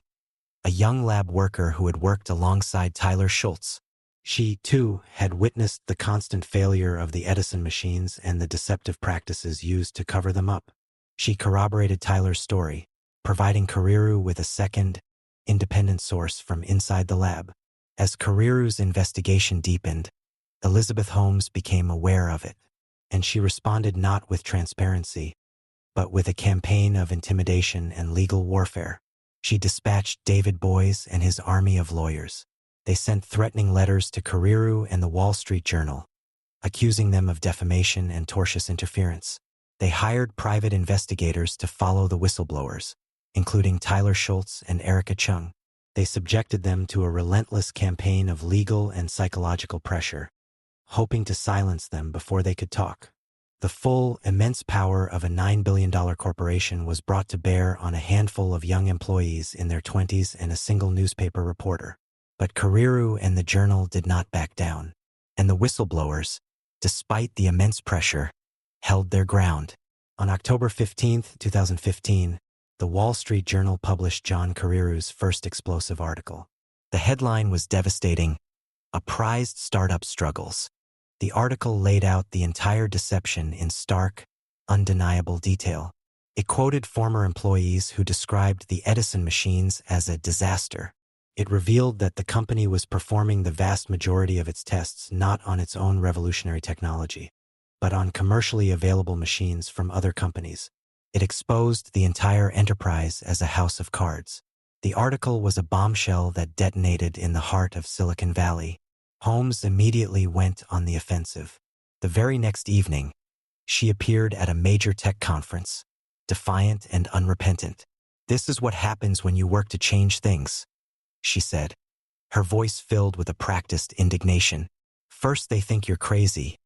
a young lab worker who had worked alongside Tyler Schultz. She, too, had witnessed the constant failure of the Edison machines and the deceptive practices used to cover them up. She corroborated Tyler's story, providing Kariru with a second, independent source from inside the lab. As Kariru's investigation deepened, Elizabeth Holmes became aware of it, and she responded not with transparency, but with a campaign of intimidation and legal warfare. She dispatched David Boies and his army of lawyers. They sent threatening letters to Kariru and the Wall Street Journal, accusing them of defamation and tortious interference. They hired private investigators to follow the whistleblowers, including Tyler Schultz and Erica Chung. They subjected them to a relentless campaign of legal and psychological pressure, hoping to silence them before they could talk. The full, immense power of a $9 billion corporation was brought to bear on a handful of young employees in their 20s and a single newspaper reporter. But Kariru and the Journal did not back down, and the whistleblowers, despite the immense pressure, held their ground. On October 15, 2015, the Wall Street Journal published John Kariru's first explosive article. The headline was devastating: "A Prized Startup Struggles." The article laid out the entire deception in stark, undeniable detail. It quoted former employees who described the Edison machines as a disaster. It revealed that the company was performing the vast majority of its tests not on its own revolutionary technology, but on commercially available machines from other companies. It exposed the entire enterprise as a house of cards. The article was a bombshell that detonated in the heart of Silicon Valley. Holmes immediately went on the offensive. The very next evening, she appeared at a major tech conference, defiant and unrepentant. "This is what happens when you work to change things," she said, her voice filled with a practiced indignation. "First they think you're crazy,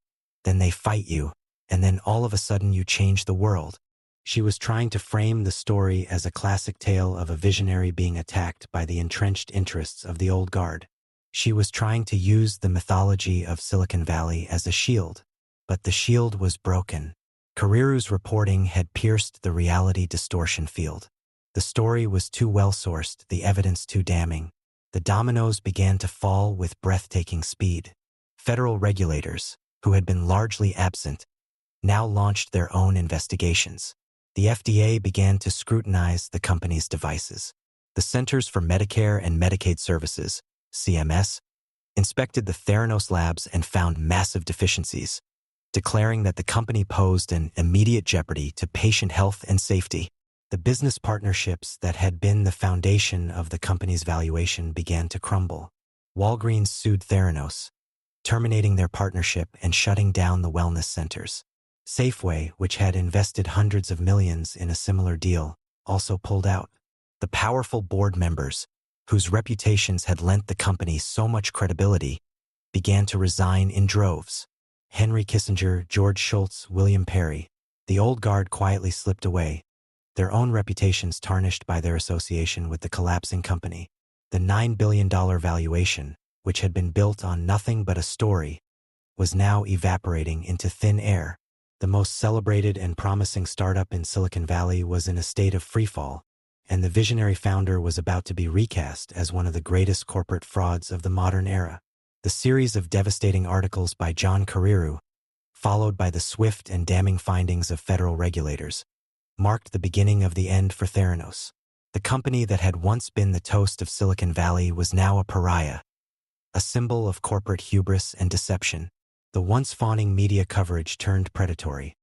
then they fight you, and then all of a sudden you change the world." She was trying to frame the story as a classic tale of a visionary being attacked by the entrenched interests of the old guard. She was trying to use the mythology of Silicon Valley as a shield, but the shield was broken. Kariru's reporting had pierced the reality distortion field. The story was too well-sourced, the evidence too damning. The dominoes began to fall with breathtaking speed. Federal regulators, who had been largely absent, now launched their own investigations. The FDA began to scrutinize the company's devices. The Centers for Medicare and Medicaid Services, CMS, inspected the Theranos labs and found massive deficiencies, declaring that the company posed an immediate jeopardy to patient health and safety. The business partnerships that had been the foundation of the company's valuation began to crumble. Walgreens sued Theranos, terminating their partnership and shutting down the wellness centers. Safeway, which had invested hundreds of millions in a similar deal, also pulled out. The powerful board members, whose reputations had lent the company so much credibility, began to resign in droves. Henry Kissinger, George Shultz, William Perry, the old guard quietly slipped away, their own reputations tarnished by their association with the collapsing company. The $9 billion valuation, which had been built on nothing but a story, was now evaporating into thin air. The most celebrated and promising startup in Silicon Valley was in a state of freefall, and the visionary founder was about to be recast as one of the greatest corporate frauds of the modern era. The series of devastating articles by John Carreyrou, followed by the swift and damning findings of federal regulators, marked the beginning of the end for Theranos. The company that had once been the toast of Silicon Valley was now a pariah, a symbol of corporate hubris and deception. The once fawning media coverage turned predatory,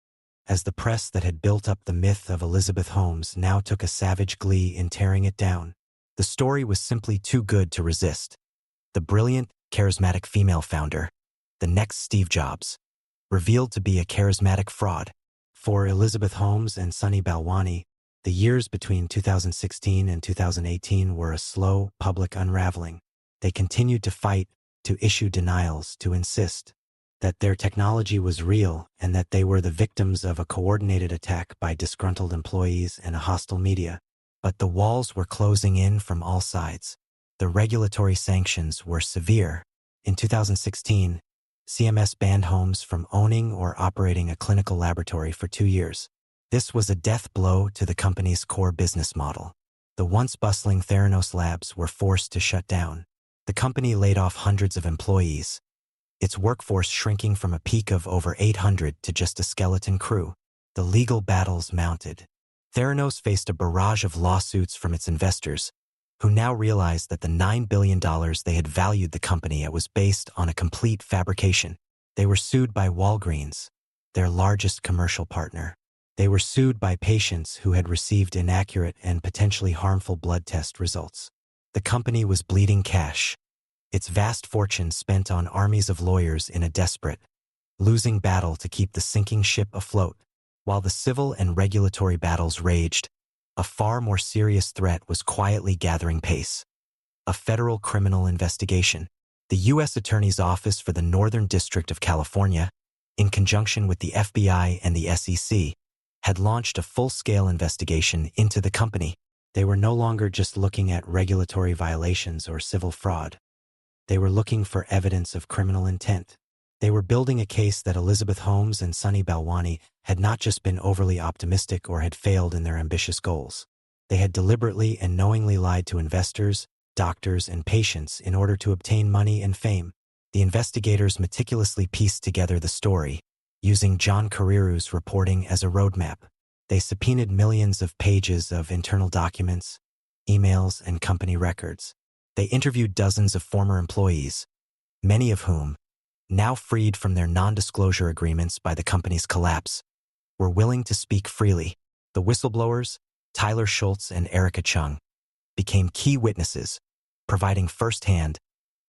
as the press that had built up the myth of Elizabeth Holmes now took a savage glee in tearing it down. The story was simply too good to resist. The brilliant, charismatic female founder, the next Steve Jobs, revealed to be a charismatic fraud. For Elizabeth Holmes and Sunny Balwani, the years between 2016 and 2018 were a slow, public unraveling. They continued to fight, to issue denials, to insist that their technology was real and that they were the victims of a coordinated attack by disgruntled employees and a hostile media. But the walls were closing in from all sides. The regulatory sanctions were severe. In 2016, CMS banned Holmes from owning or operating a clinical laboratory for 2 years. This was a death blow to the company's core business model. The once bustling Theranos labs were forced to shut down. The company laid off hundreds of employees, its workforce shrinking from a peak of over 800 to just a skeleton crew. The legal battles mounted. Theranos faced a barrage of lawsuits from its investors, who now realized that the $9 billion they had valued the company at was based on a complete fabrication. They were sued by Walgreens, their largest commercial partner. They were sued by patients who had received inaccurate and potentially harmful blood test results. The company was bleeding cash, its vast fortune spent on armies of lawyers in a desperate, losing battle to keep the sinking ship afloat. While the civil and regulatory battles raged, a far more serious threat was quietly gathering pace. A federal criminal investigation. The U.S. Attorney's Office for the Northern District of California, in conjunction with the FBI and the SEC, had launched a full-scale investigation into the company. They were no longer just looking at regulatory violations or civil fraud. They were looking for evidence of criminal intent. They were building a case that Elizabeth Holmes and Sunny Balwani had not just been overly optimistic or had failed in their ambitious goals. They had deliberately and knowingly lied to investors, doctors, and patients in order to obtain money and fame. The investigators meticulously pieced together the story, using John Carreyrou's reporting as a roadmap. They subpoenaed millions of pages of internal documents, emails, and company records. They interviewed dozens of former employees, many of whom, now freed from their non-disclosure agreements by the company's collapse, were willing to speak freely. The whistleblowers, Tyler Schultz and Erica Chung, became key witnesses, providing firsthand,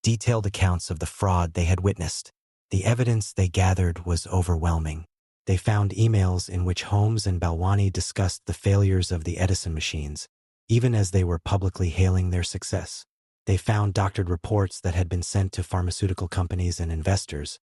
detailed accounts of the fraud they had witnessed. The evidence they gathered was overwhelming. They found emails in which Holmes and Balwani discussed the failures of the Edison machines, even as they were publicly hailing their success. They found doctored reports that had been sent to pharmaceutical companies and investors,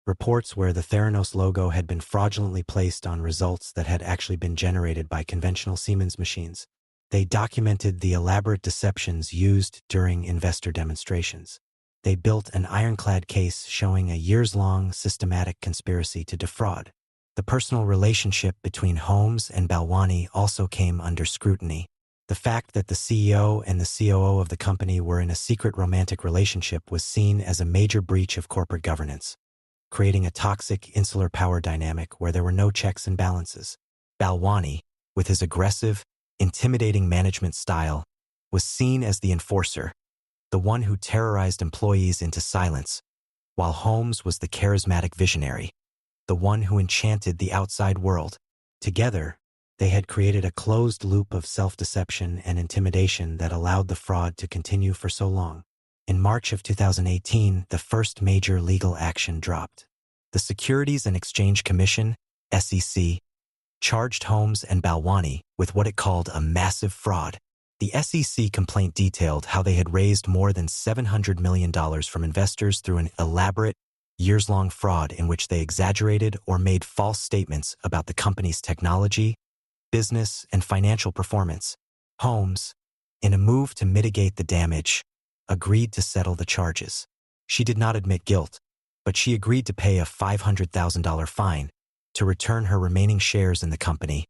reports where the Theranos logo had been fraudulently placed on results that had actually been generated by conventional Siemens machines. They documented the elaborate deceptions used during investor demonstrations. They built an ironclad case showing a years-long systematic conspiracy to defraud. The personal relationship between Holmes and Balwani also came under scrutiny. The fact that the CEO and the COO of the company were in a secret romantic relationship was seen as a major breach of corporate governance, creating a toxic, insular power dynamic where there were no checks and balances. Balwani, with his aggressive, intimidating management style, was seen as the enforcer, the one who terrorized employees into silence, while Holmes was the charismatic visionary, the one who enchanted the outside world. Together, they had created a closed loop of self-deception and intimidation that allowed the fraud to continue for so long. In March of 2018, the first major legal action dropped. The Securities and Exchange Commission, SEC, charged Holmes and Balwani with what it called a massive fraud. The SEC complaint detailed how they had raised more than $700 million from investors through an elaborate, years-long fraud in which they exaggerated or made false statements about the company's technology, business, and financial performance. Holmes, in a move to mitigate the damage, agreed to settle the charges. She did not admit guilt, but she agreed to pay a $500,000 fine to return her remaining shares in the company,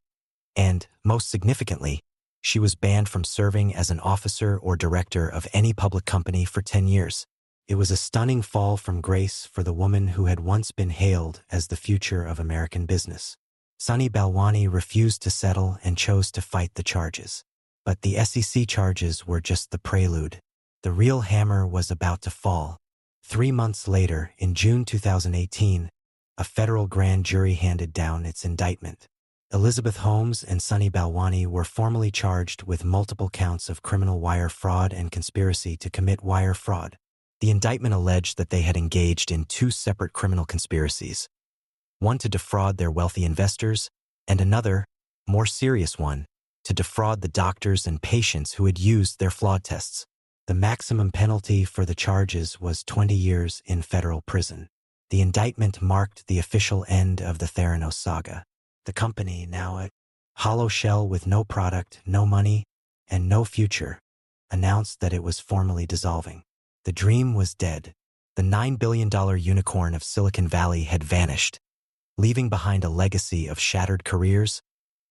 and, most significantly, she was banned from serving as an officer or director of any public company for 10 years. It was a stunning fall from grace for the woman who had once been hailed as the future of American business. Sunny Balwani refused to settle and chose to fight the charges. But the SEC charges were just the prelude. The real hammer was about to fall. 3 months later, in June 2018, a federal grand jury handed down its indictment. Elizabeth Holmes and Sunny Balwani were formally charged with multiple counts of criminal wire fraud and conspiracy to commit wire fraud. The indictment alleged that they had engaged in 2 separate criminal conspiracies, one to defraud their wealthy investors, and another, more serious one, to defraud the doctors and patients who had used their flawed tests. The maximum penalty for the charges was 20 years in federal prison. The indictment marked the official end of the Theranos saga. The company, now a hollow shell with no product, no money, and no future, announced that it was formally dissolving. The dream was dead. The $9 billion unicorn of Silicon Valley had vanished, leaving behind a legacy of shattered careers,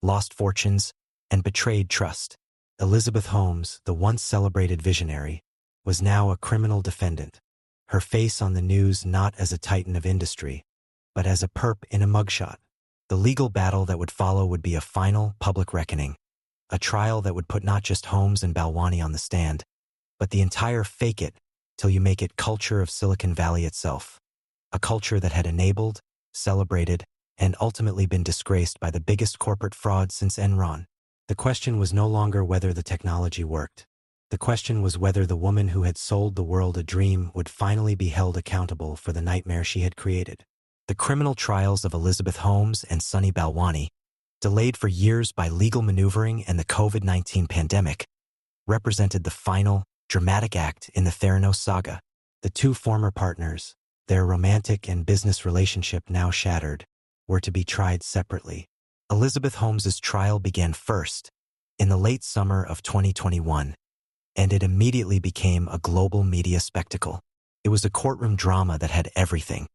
lost fortunes, and betrayed trust. Elizabeth Holmes, the once celebrated visionary, was now a criminal defendant, her face on the news not as a titan of industry, but as a perp in a mugshot. The legal battle that would follow would be a final, public reckoning, a trial that would put not just Holmes and Balwani on the stand, but the entire fake it till you make it culture of Silicon Valley itself, a culture that had enabled, celebrated, and ultimately been disgraced by the biggest corporate fraud since Enron. The question was no longer whether the technology worked. The question was whether the woman who had sold the world a dream would finally be held accountable for the nightmare she had created. The criminal trials of Elizabeth Holmes and Sunny Balwani, delayed for years by legal maneuvering and the COVID-19 pandemic, represented the final, dramatic act in the Theranos saga. The 2 former partners, their romantic and business relationship now shattered, were to be tried separately. Elizabeth Holmes's trial began first, in the late summer of 2021, and it immediately became a global media spectacle. It was a courtroom drama that had everything: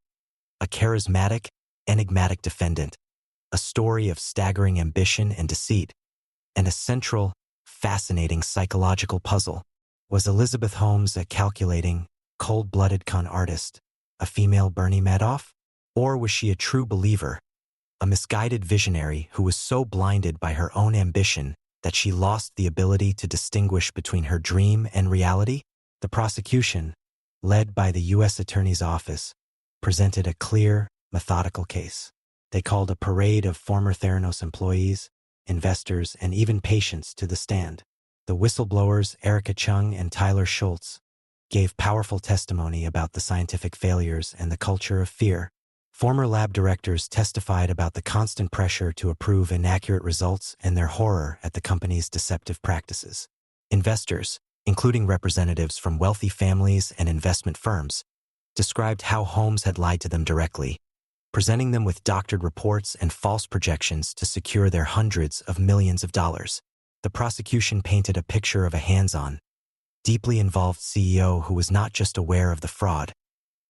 a charismatic, enigmatic defendant, a story of staggering ambition and deceit, and a central, fascinating psychological puzzle. Was Elizabeth Holmes a calculating, cold-blooded con artist, a female Bernie Madoff? Or was she a true believer, a misguided visionary who was so blinded by her own ambition that she lost the ability to distinguish between her dream and reality? The prosecution, led by the U.S. Attorney's Office, presented a clear, methodical case. They called a parade of former Theranos employees, investors, and even patients to the stand. The whistleblowers Erica Chung and Tyler Schultz gave powerful testimony about the scientific failures and the culture of fear. Former lab directors testified about the constant pressure to approve inaccurate results and their horror at the company's deceptive practices. Investors, including representatives from wealthy families and investment firms, described how Holmes had lied to them directly, presenting them with doctored reports and false projections to secure their hundreds of millions of dollars. The prosecution painted a picture of a hands-on, deeply involved CEO who was not just aware of the fraud,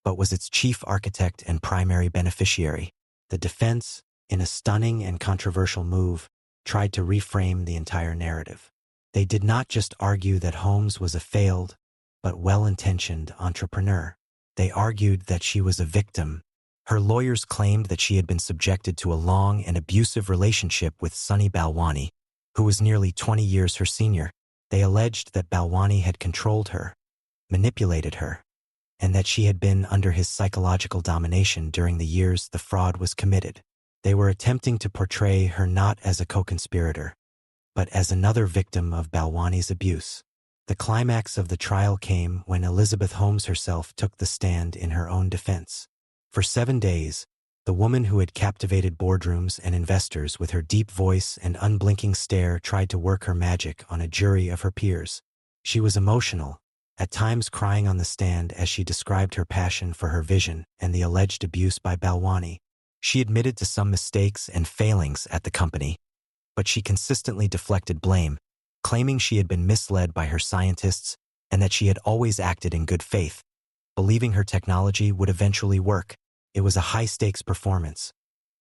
but was its chief architect and primary beneficiary. The defense, in a stunning and controversial move, tried to reframe the entire narrative. They did not just argue that Holmes was a failed, but well-intentioned entrepreneur. They argued that she was a victim. Her lawyers claimed that she had been subjected to a long and abusive relationship with Sunny Balwani, who was nearly 20 years her senior. They alleged that Balwani had controlled her, manipulated her, and that she had been under his psychological domination during the years the fraud was committed. They were attempting to portray her not as a co-conspirator, but as another victim of Balwani's abuse. The climax of the trial came when Elizabeth Holmes herself took the stand in her own defense. For 7 days, the woman who had captivated boardrooms and investors with her deep voice and unblinking stare tried to work her magic on a jury of her peers. She was emotional, at times crying on the stand as she described her passion for her vision and the alleged abuse by Balwani. She admitted to some mistakes and failings at the company, but she consistently deflected blame, claiming she had been misled by her scientists and that she had always acted in good faith, believing her technology would eventually work. It was a high-stakes performance,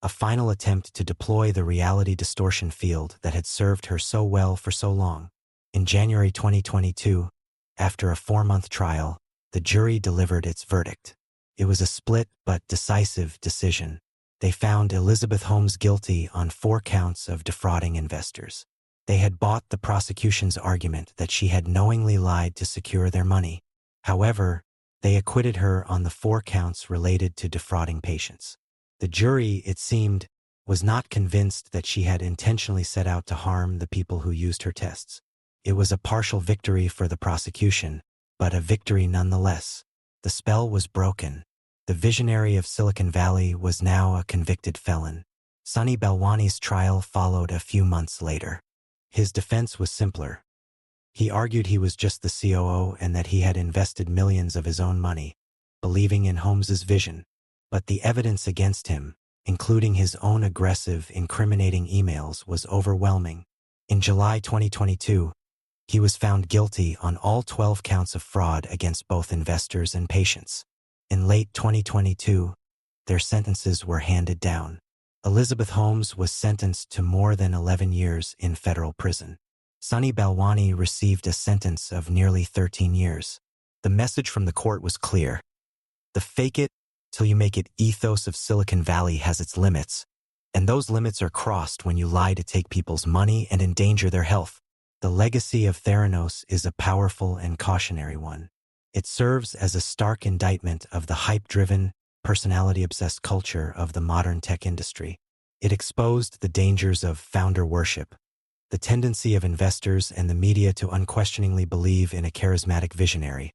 a final attempt to deploy the reality distortion field that had served her so well for so long. In January 2022, after a 4-month trial, the jury delivered its verdict. It was a split but decisive decision. They found Elizabeth Holmes guilty on 4 counts of defrauding investors. They had bought the prosecution's argument that she had knowingly lied to secure their money. However, they acquitted her on the 4 counts related to defrauding patients. The jury, it seemed, was not convinced that she had intentionally set out to harm the people who used her tests. It was a partial victory for the prosecution, but a victory nonetheless. The spell was broken. The visionary of Silicon Valley was now a convicted felon. Sunny Balwani's trial followed a few months later. His defense was simpler. He argued he was just the COO and that he had invested millions of his own money, believing in Holmes's vision. But the evidence against him, including his own aggressive, incriminating emails, was overwhelming. In July 2022, he was found guilty on all 12 counts of fraud against both investors and patients. In late 2022, their sentences were handed down. Elizabeth Holmes was sentenced to more than 11 years in federal prison. Sunny Balwani received a sentence of nearly 13 years. The message from the court was clear. The fake it till you make it ethos of Silicon Valley has its limits, and those limits are crossed when you lie to take people's money and endanger their health. The legacy of Theranos is a powerful and cautionary one. It serves as a stark indictment of the hype-driven, personality-obsessed culture of the modern tech industry. It exposed the dangers of founder worship, the tendency of investors and the media to unquestioningly believe in a charismatic visionary,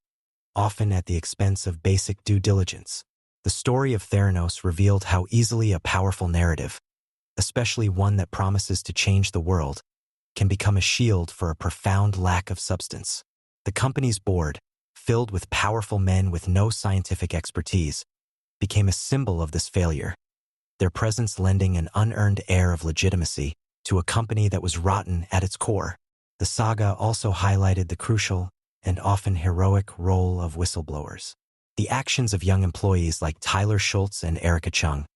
often at the expense of basic due diligence. The story of Theranos revealed how easily a powerful narrative, especially one that promises to change the world, can become a shield for a profound lack of substance. The company's board, filled with powerful men with no scientific expertise, became a symbol of this failure, their presence lending an unearned air of legitimacy to a company that was rotten at its core. The saga also highlighted the crucial and often heroic role of whistleblowers. The actions of young employees like Tyler Schultz and Erica Chung,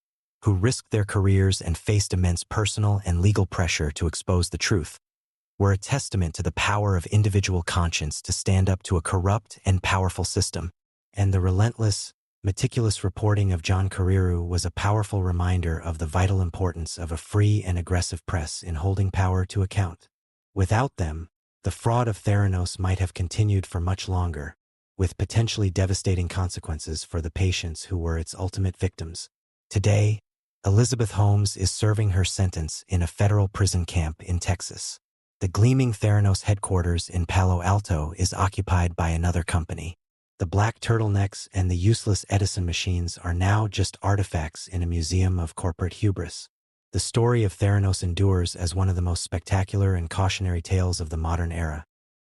who risked their careers and faced immense personal and legal pressure to expose the truth, were a testament to the power of individual conscience to stand up to a corrupt and powerful system. And the relentless, meticulous reporting of John Carreyrou was a powerful reminder of the vital importance of a free and aggressive press in holding power to account. Without them, the fraud of Theranos might have continued for much longer, with potentially devastating consequences for the patients who were its ultimate victims. Today, Elizabeth Holmes is serving her sentence in a federal prison camp in Texas. The gleaming Theranos headquarters in Palo Alto is occupied by another company. The black turtlenecks and the useless Edison machines are now just artifacts in a museum of corporate hubris. The story of Theranos endures as one of the most spectacular and cautionary tales of the modern era.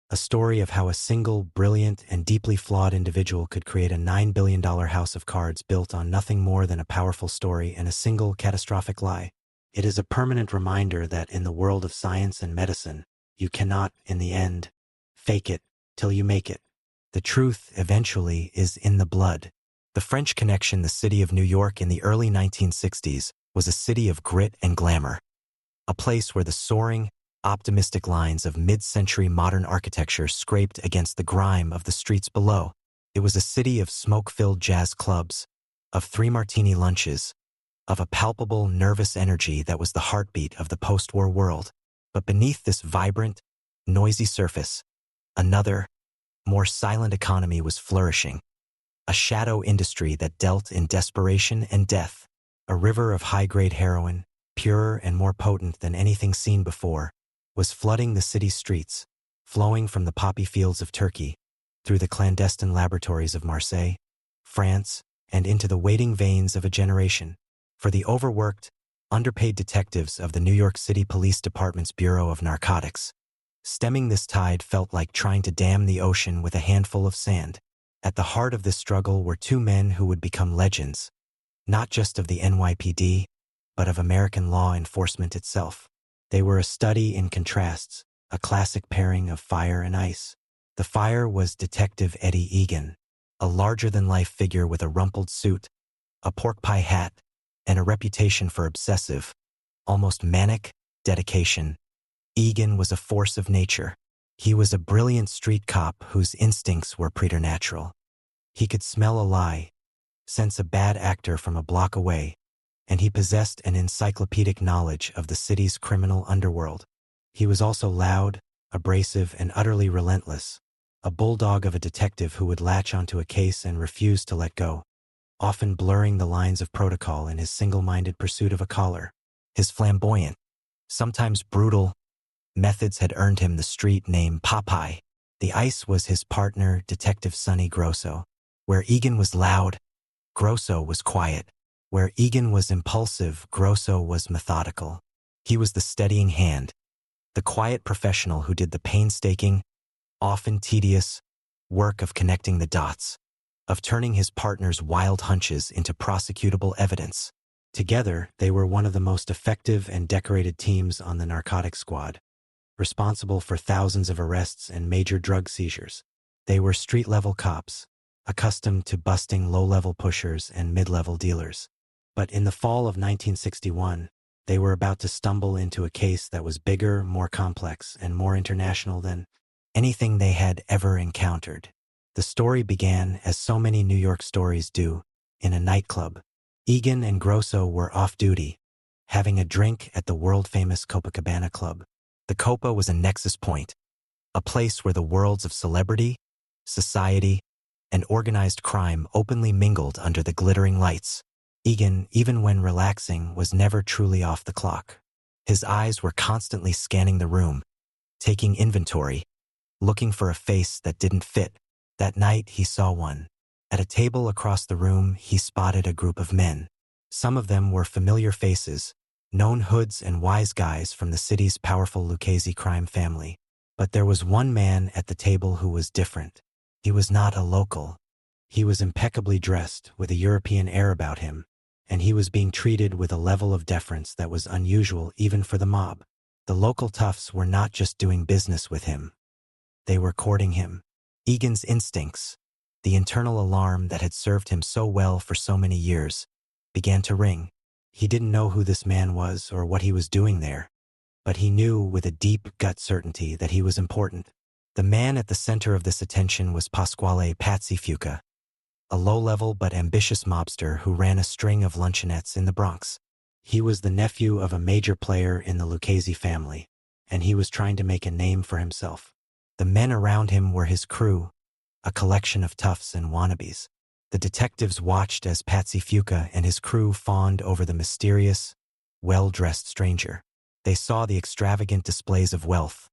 A story of how a single, brilliant, and deeply flawed individual could create a $9 billion house of cards built on nothing more than a powerful story and a single catastrophic lie. It is a permanent reminder that in the world of science and medicine, you cannot, in the end, fake it till you make it. The truth, eventually, is in the blood. The French Connection, the city of New York in the early 1960s, was a city of grit and glamour. A place where the soaring, optimistic lines of mid-century modern architecture scraped against the grime of the streets below. It was a city of smoke-filled jazz clubs, of 3 martini lunches, of a palpable, nervous energy that was the heartbeat of the post-war world. But beneath this vibrant, noisy surface, another, more silent economy was flourishing. A shadow industry that dealt in desperation and death. A river of high-grade heroin, purer and more potent than anything seen before, was flooding the city's streets. flowing from the poppy fields of Turkey, through the clandestine laboratories of Marseille, France, and into the waiting veins of a generation, for the overworked, underpaid detectives of the New York City Police Department's Bureau of Narcotics. Stemming this tide felt like trying to dam the ocean with a handful of sand. At the heart of this struggle were two men who would become legends, not just of the NYPD, but of American law enforcement itself. They were a study in contrasts, a classic pairing of fire and ice. The fire was Detective Eddie Egan, a larger-than-life figure with a rumpled suit, a pork pie hat, and a reputation for obsessive, almost manic, dedication. Egan was a force of nature. He was a brilliant street cop whose instincts were preternatural. He could smell a lie, sense a bad actor from a block away, and he possessed an encyclopedic knowledge of the city's criminal underworld. He was also loud, abrasive, and utterly relentless, a bulldog of a detective who would latch onto a case and refuse to let go, often blurring the lines of protocol in his single-minded pursuit of a collar. His flamboyant, sometimes brutal, methods had earned him the street name Popeye. The ice was his partner, Detective Sonny Grosso. Where Egan was loud, Grosso was quiet. Where Egan was impulsive, Grosso was methodical. He was the steadying hand, the quiet professional who did the painstaking, often tedious, work of connecting the dots, of turning his partner's wild hunches into prosecutable evidence. Together, they were one of the most effective and decorated teams on the narcotics squad, responsible for thousands of arrests and major drug seizures. They were street-level cops, accustomed to busting low-level pushers and mid-level dealers. But in the fall of 1961, they were about to stumble into a case that was bigger, more complex, and more international than anything they had ever encountered. The story began, as so many New York stories do, in a nightclub. Egan and Grosso were off-duty, having a drink at the world-famous Copacabana Club. The Copa was a nexus point, a place where the worlds of celebrity, society, and organized crime openly mingled under the glittering lights. Egan, even when relaxing, was never truly off the clock. His eyes were constantly scanning the room, taking inventory, looking for a face that didn't fit. That night, he saw one. At a table across the room, he spotted a group of men. Some of them were familiar faces, known hoods and wise guys from the city's powerful Lucchese crime family. But there was one man at the table who was different. He was not a local. He was impeccably dressed, with a European air about him, and he was being treated with a level of deference that was unusual even for the mob. The local toughs were not just doing business with him. They were courting him. Egan's instincts, the internal alarm that had served him so well for so many years, began to ring. He didn't know who this man was or what he was doing there, but he knew with a deep gut certainty that he was important. The man at the center of this attention was Pasquale Patsy Fuca, a low-level but ambitious mobster who ran a string of luncheonettes in the Bronx. He was the nephew of a major player in the Lucchese family, and he was trying to make a name for himself. The men around him were his crew, a collection of toughs and wannabes. The detectives watched as Patsy Fuca and his crew fawned over the mysterious, well-dressed stranger. They saw the extravagant displays of wealth,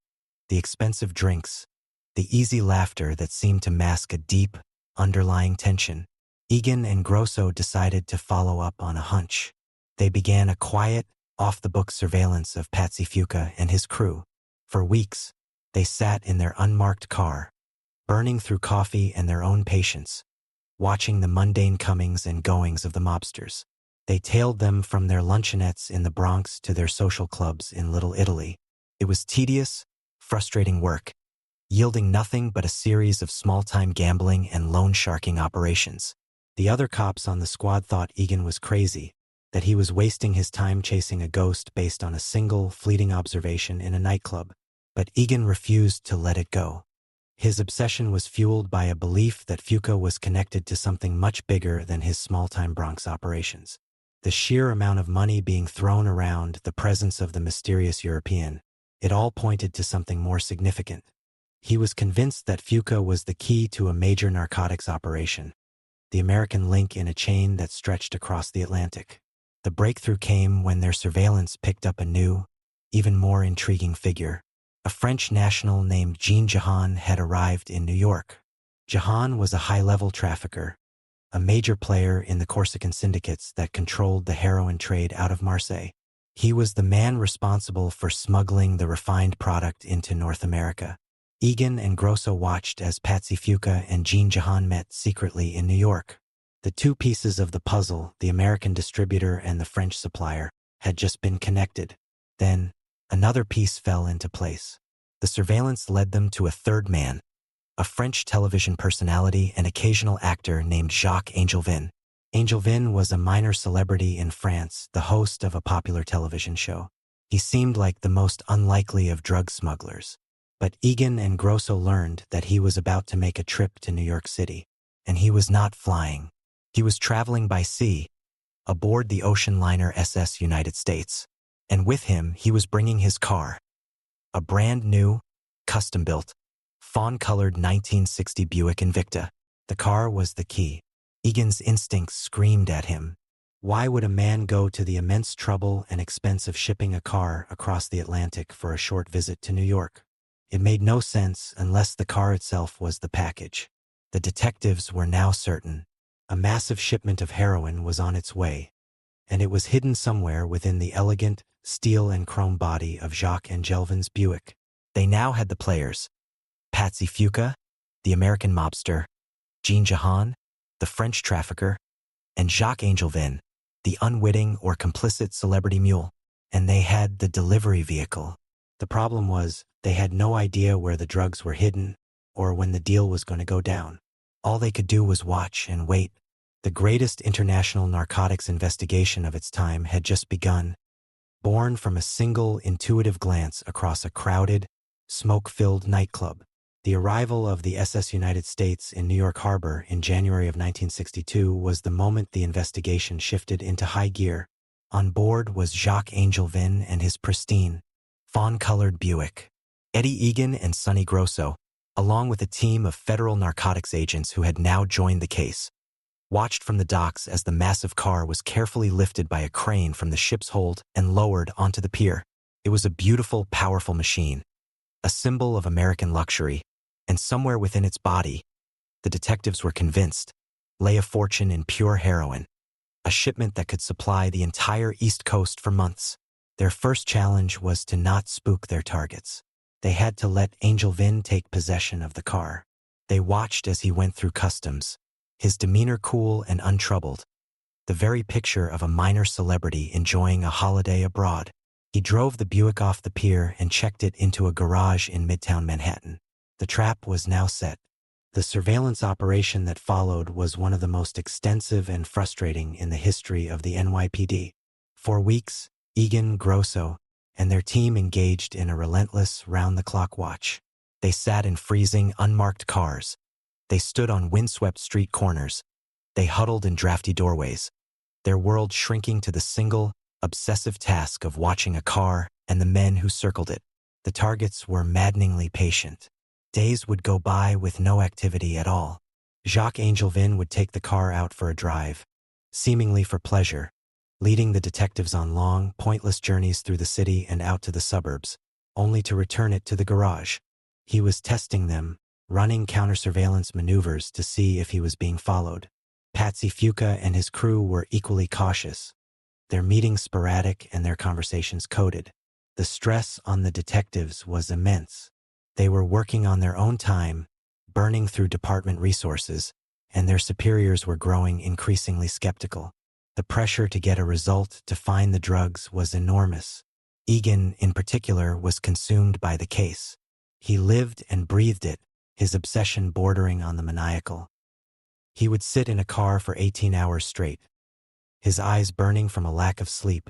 the expensive drinks, the easy laughter that seemed to mask a deep, underlying tension. Egan and Grosso decided to follow up on a hunch. They began a quiet, off-the-book surveillance of Patsy Fuca and his crew. For weeks, they sat in their unmarked car, burning through coffee and their own patience, watching the mundane comings and goings of the mobsters. They tailed them from their luncheonettes in the Bronx to their social clubs in Little Italy. It was tedious, frustrating work, yielding nothing but a series of small-time gambling and loan-sharking operations. The other cops on the squad thought Egan was crazy, that he was wasting his time chasing a ghost based on a single, fleeting observation in a nightclub. But Egan refused to let it go. His obsession was fueled by a belief that Fuca was connected to something much bigger than his small-time Bronx operations. The sheer amount of money being thrown around, the presence of the mysterious European, it all pointed to something more significant. He was convinced that Fuca was the key to a major narcotics operation, the American link in a chain that stretched across the Atlantic. The breakthrough came when their surveillance picked up a new, even more intriguing figure. A French national named Jean Jahan had arrived in New York. Jahan was a high-level trafficker, a major player in the Corsican syndicates that controlled the heroin trade out of Marseille. He was the man responsible for smuggling the refined product into North America. Egan and Grosso watched as Patsy Fuca and Jean Jahan met secretly in New York. The two pieces of the puzzle, the American distributor and the French supplier, had just been connected. Then, another piece fell into place. The surveillance led them to a third man, a French television personality and occasional actor named Jacques Angelvin. Angelvin was a minor celebrity in France, the host of a popular television show. He seemed like the most unlikely of drug smugglers. But Egan and Grosso learned that he was about to make a trip to New York City. And he was not flying. He was traveling by sea, aboard the ocean liner SS United States. And with him, he was bringing his car. A brand new, custom-built, fawn-colored 1960 Buick Invicta. The car was the key. Egan's instincts screamed at him. Why would a man go to the immense trouble and expense of shipping a car across the Atlantic for a short visit to New York? It made no sense unless the car itself was the package. The detectives were now certain. A massive shipment of heroin was on its way, and it was hidden somewhere within the elegant steel and chrome body of Jacques Angelvin's Buick. They now had the players: Patsy Fuca, the American mobster, Jean Jahan, the French trafficker, and Jacques Angelvin, the unwitting or complicit celebrity mule. And they had the delivery vehicle. The problem was, they had no idea where the drugs were hidden or when the deal was going to go down. All they could do was watch and wait. The greatest international narcotics investigation of its time had just begun, born from a single intuitive glance across a crowded, smoke-filled nightclub. The arrival of the SS United States in New York Harbor in January of 1962 was the moment the investigation shifted into high gear. On board was Jacques Angelvin and his pristine, fawn-colored Buick. Eddie Egan and Sonny Grosso, along with a team of federal narcotics agents who had now joined the case, watched from the docks as the massive car was carefully lifted by a crane from the ship's hold and lowered onto the pier. It was a beautiful, powerful machine, a symbol of American luxury, and somewhere within its body, the detectives were convinced, lay a fortune in pure heroin, a shipment that could supply the entire East Coast for months. Their first challenge was to not spook their targets. They had to let Angelvin take possession of the car. They watched as he went through customs, his demeanor cool and untroubled, the very picture of a minor celebrity enjoying a holiday abroad. He drove the Buick off the pier and checked it into a garage in Midtown Manhattan. The trap was now set. The surveillance operation that followed was one of the most extensive and frustrating in the history of the NYPD. For weeks, Egan, Grosso, and their team engaged in a relentless round-the-clock watch. They sat in freezing, unmarked cars. They stood on windswept street corners. They huddled in drafty doorways, their world shrinking to the single, obsessive task of watching a car and the men who circled it. The targets were maddeningly patient. Days would go by with no activity at all. Jacques Angelvin would take the car out for a drive, seemingly for pleasure, leading the detectives on long, pointless journeys through the city and out to the suburbs, only to return it to the garage. He was testing them, running counter-surveillance maneuvers to see if he was being followed. Patsy Fuca and his crew were equally cautious, their meetings sporadic and their conversations coded. The stress on the detectives was immense. They were working on their own time, burning through department resources, and their superiors were growing increasingly skeptical. The pressure to get a result, to find the drugs, was enormous. Egan, in particular, was consumed by the case. He lived and breathed it, his obsession bordering on the maniacal. He would sit in a car for 18 hours straight, his eyes burning from a lack of sleep,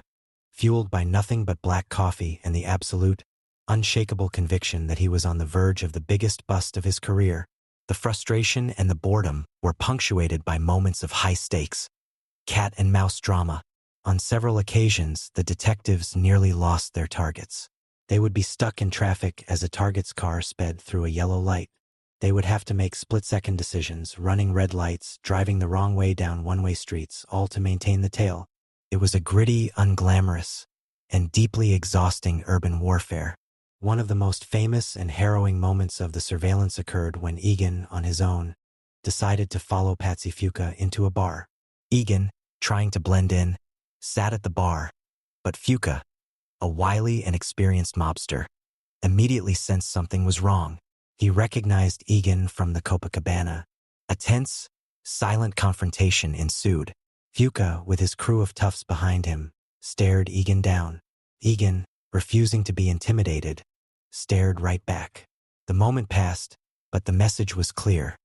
fueled by nothing but black coffee and the absolute, unshakable conviction that he was on the verge of the biggest bust of his career. The frustration and the boredom were punctuated by moments of high stakes, cat and mouse drama. On several occasions, the detectives nearly lost their targets. They would be stuck in traffic as a target's car sped through a yellow light. They would have to make split-second decisions, running red lights, driving the wrong way down one-way streets, all to maintain the tail. It was a gritty, unglamorous, and deeply exhausting urban warfare. One of the most famous and harrowing moments of the surveillance occurred when Egan, on his own, decided to follow Patsy Fuca into a bar. Egan, trying to blend in, sat at the bar, but Fuca, a wily and experienced mobster, immediately sensed something was wrong. He recognized Egan from the Copacabana. A tense, silent confrontation ensued. Fuca, with his crew of toughs behind him, stared Egan down. Egan, refusing to be intimidated, stared right back. The moment passed, but the message was clear.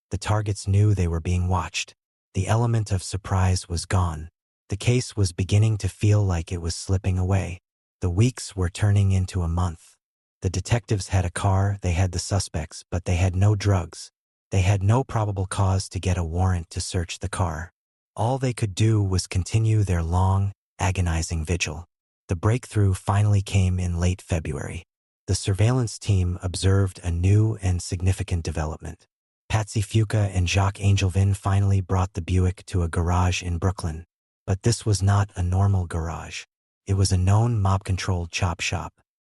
The targets knew they were being watched. The element of surprise was gone. The case was beginning to feel like it was slipping away. The weeks were turning into a month. The detectives had a car, they had the suspects, but they had no drugs. They had no probable cause to get a warrant to search the car. All they could do was continue their long, agonizing vigil. The breakthrough finally came in late February. The surveillance team observed a new and significant development. Patsy Fuca and Jacques Angelvin finally brought the Buick to a garage in Brooklyn. But this was not a normal garage. It was a known mob-controlled chop shop.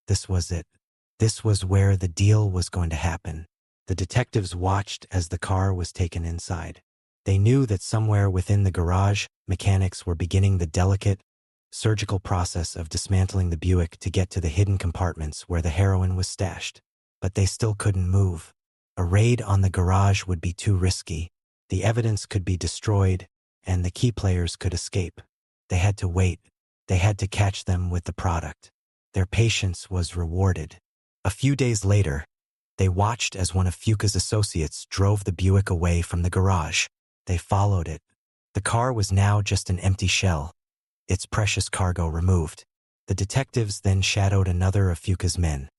This was it. This was where the deal was going to happen. The detectives watched as the car was taken inside. They knew that somewhere within the garage, mechanics were beginning the delicate, surgical process of dismantling the Buick to get to the hidden compartments where the heroin was stashed. But they still couldn't move. A raid on the garage would be too risky. The evidence could be destroyed, and the key players could escape. They had to wait. They had to catch them with the product. Their patience was rewarded. A few days later, they watched as one of Fuca's associates drove the Buick away from the garage. They followed it. The car was now just an empty shell, its precious cargo removed. The detectives then shadowed another of Fuca's men,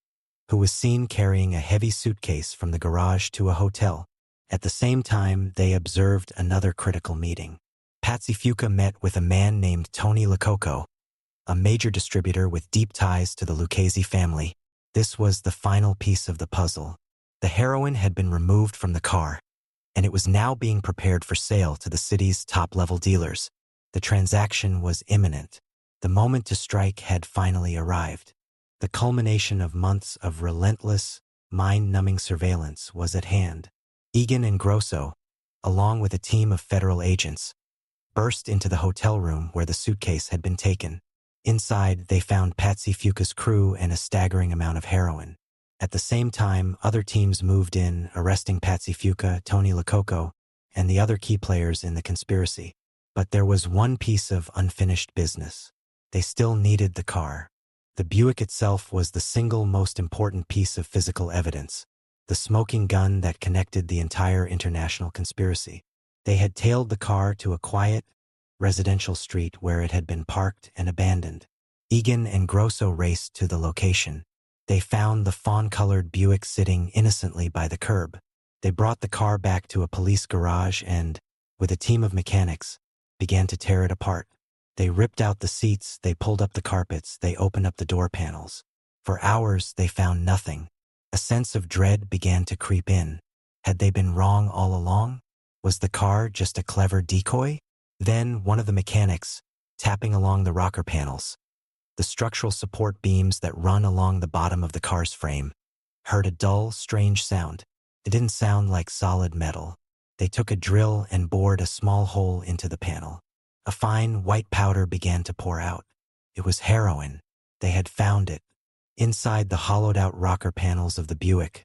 who was seen carrying a heavy suitcase from the garage to a hotel. At the same time, they observed another critical meeting. Patsy Fuca met with a man named Tony Lococo, a major distributor with deep ties to the Lucchese family. This was the final piece of the puzzle. The heroin had been removed from the car, and it was now being prepared for sale to the city's top-level dealers. The transaction was imminent. The moment to strike had finally arrived. The culmination of months of relentless, mind-numbing surveillance was at hand. Egan and Grosso, along with a team of federal agents, burst into the hotel room where the suitcase had been taken. Inside, they found Patsy Fuca's crew and a staggering amount of heroin. At the same time, other teams moved in, arresting Patsy Fuca, Tony Lococo, and the other key players in the conspiracy. But there was one piece of unfinished business. They still needed the car. The Buick itself was the single most important piece of physical evidence, the smoking gun that connected the entire international conspiracy. They had tailed the car to a quiet, residential street where it had been parked and abandoned. Egan and Grosso raced to the location. They found the fawn-colored Buick sitting innocently by the curb. They brought the car back to a police garage and, with a team of mechanics, began to tear it apart. They ripped out the seats, they pulled up the carpets, they opened up the door panels. For hours, they found nothing. A sense of dread began to creep in. Had they been wrong all along? Was the car just a clever decoy? Then one of the mechanics, tapping along the rocker panels, the structural support beams that run along the bottom of the car's frame, heard a dull, strange sound. It didn't sound like solid metal. They took a drill and bored a small hole into the panel. A fine, white powder began to pour out. It was heroin. They had found it. Inside the hollowed-out rocker panels of the Buick,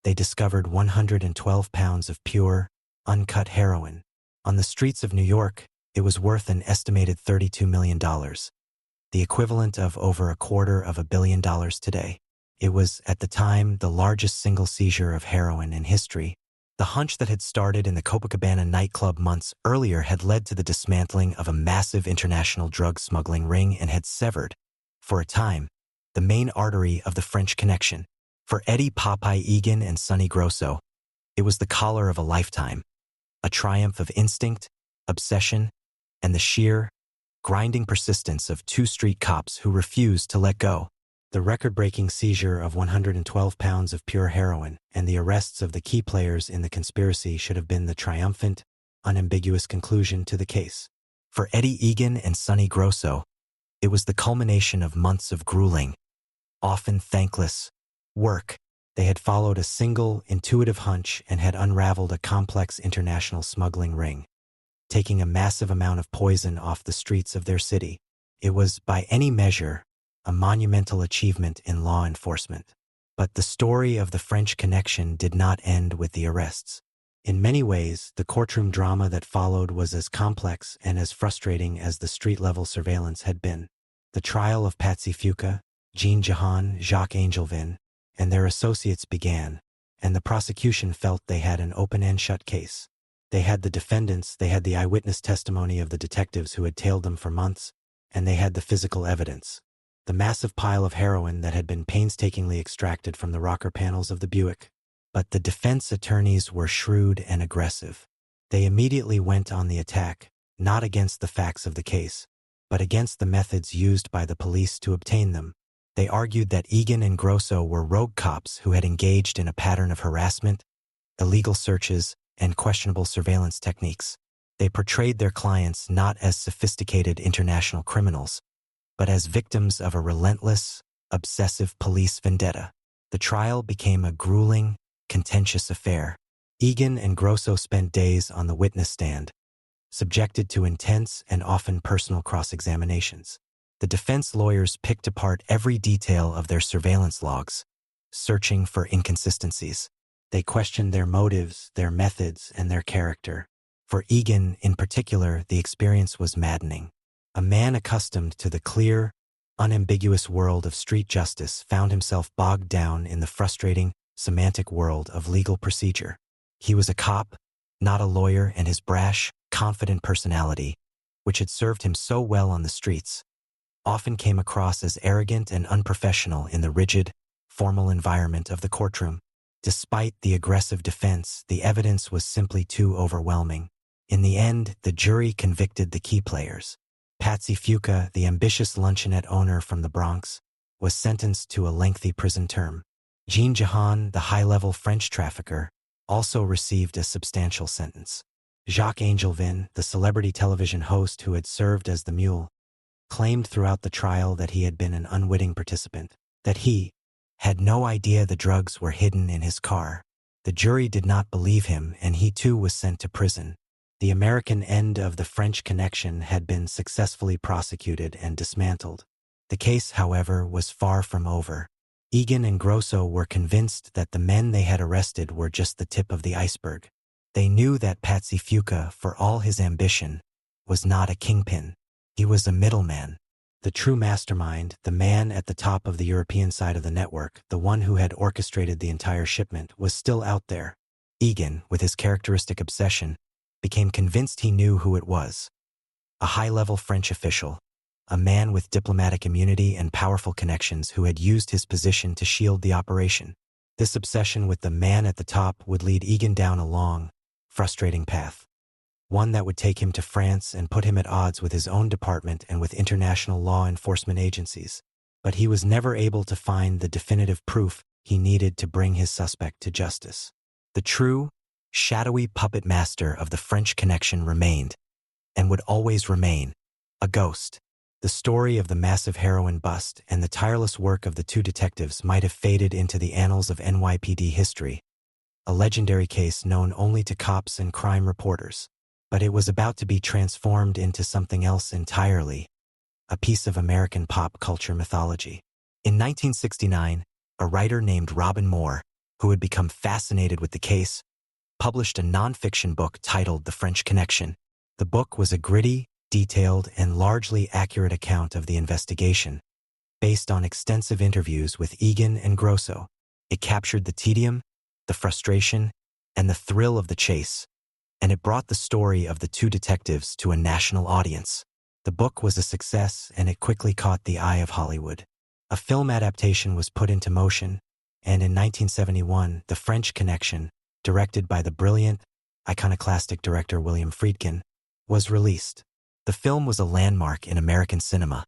they discovered 112 pounds of pure, uncut heroin. On the streets of New York, it was worth an estimated $32 million, the equivalent of over $250 million today. It was, at the time, the largest single seizure of heroin in history. The hunch that had started in the Copacabana nightclub months earlier had led to the dismantling of a massive international drug smuggling ring and had severed, for a time, the main artery of the French connection. For Eddie Popeye Egan and Sonny Grosso, it was the collar of a lifetime, a triumph of instinct, obsession, and the sheer, grinding persistence of two street cops who refused to let go. The record-breaking seizure of 112 pounds of pure heroin and the arrests of the key players in the conspiracy should have been the triumphant, unambiguous conclusion to the case. For Eddie Egan and Sonny Grosso, it was the culmination of months of grueling, often thankless, work. They had followed a single, intuitive hunch and had unraveled a complex international smuggling ring, taking a massive amount of poison off the streets of their city. It was, by any measure, a monumental achievement in law enforcement. But the story of the French Connection did not end with the arrests. In many ways, the courtroom drama that followed was as complex and as frustrating as the street-level surveillance had been. The trial of Patsy Fuca, Jean Jahan, Jacques Angelvin, and their associates began, and the prosecution felt they had an open-and-shut case. They had the defendants, they had the eyewitness testimony of the detectives who had tailed them for months, and they had the physical evidence. The massive pile of heroin that had been painstakingly extracted from the rocker panels of the Buick. But the defense attorneys were shrewd and aggressive. They immediately went on the attack, not against the facts of the case, but against the methods used by the police to obtain them. They argued that Egan and Grosso were rogue cops who had engaged in a pattern of harassment, illegal searches, and questionable surveillance techniques. They portrayed their clients not as sophisticated international criminals, but as victims of a relentless, obsessive police vendetta. The trial became a grueling, contentious affair. Egan and Grosso spent days on the witness stand, subjected to intense and often personal cross-examinations. The defense lawyers picked apart every detail of their surveillance logs, searching for inconsistencies. They questioned their motives, their methods, and their character. For Egan, in particular, the experience was maddening. A man accustomed to the clear, unambiguous world of street justice found himself bogged down in the frustrating, semantic world of legal procedure. He was a cop, not a lawyer, and his brash, confident personality, which had served him so well on the streets, often came across as arrogant and unprofessional in the rigid, formal environment of the courtroom. Despite the aggressive defense, the evidence was simply too overwhelming. In the end, the jury convicted the key players. Patsy Fuca, the ambitious luncheonette owner from the Bronx, was sentenced to a lengthy prison term. Jean Jahan, the high-level French trafficker, also received a substantial sentence. Jacques Angelvin, the celebrity television host who had served as the mule, claimed throughout the trial that he had been an unwitting participant, that he had no idea the drugs were hidden in his car. The jury did not believe him, and he too was sent to prison. The American end of the French Connection had been successfully prosecuted and dismantled. The case, however, was far from over. Egan and Grosso were convinced that the men they had arrested were just the tip of the iceberg. They knew that Patsy Fuca, for all his ambition, was not a kingpin. He was a middleman. The true mastermind, the man at the top of the European side of the network, the one who had orchestrated the entire shipment, was still out there. Egan, with his characteristic obsession, became convinced he knew who it was. A high-level French official, a man with diplomatic immunity and powerful connections who had used his position to shield the operation. This obsession with the man at the top would lead Egan down a long, frustrating path. One that would take him to France and put him at odds with his own department and with international law enforcement agencies. But he was never able to find the definitive proof he needed to bring his suspect to justice. The true, shadowy puppet master of the French Connection remained, and would always remain, a ghost. The story of the massive heroin bust and the tireless work of the two detectives might have faded into the annals of NYPD history, a legendary case known only to cops and crime reporters. But it was about to be transformed into something else entirely, a piece of American pop culture mythology. In 1969, a writer named Robin Moore, who had become fascinated with the case, published a nonfiction book titled The French Connection. The book was a gritty, detailed, and largely accurate account of the investigation, based on extensive interviews with Egan and Grosso. It captured the tedium, the frustration, and the thrill of the chase, and it brought the story of the two detectives to a national audience. The book was a success, and it quickly caught the eye of Hollywood. A film adaptation was put into motion, and in 1971, The French Connection, directed by the brilliant, iconoclastic director William Friedkin, was released. The film was a landmark in American cinema,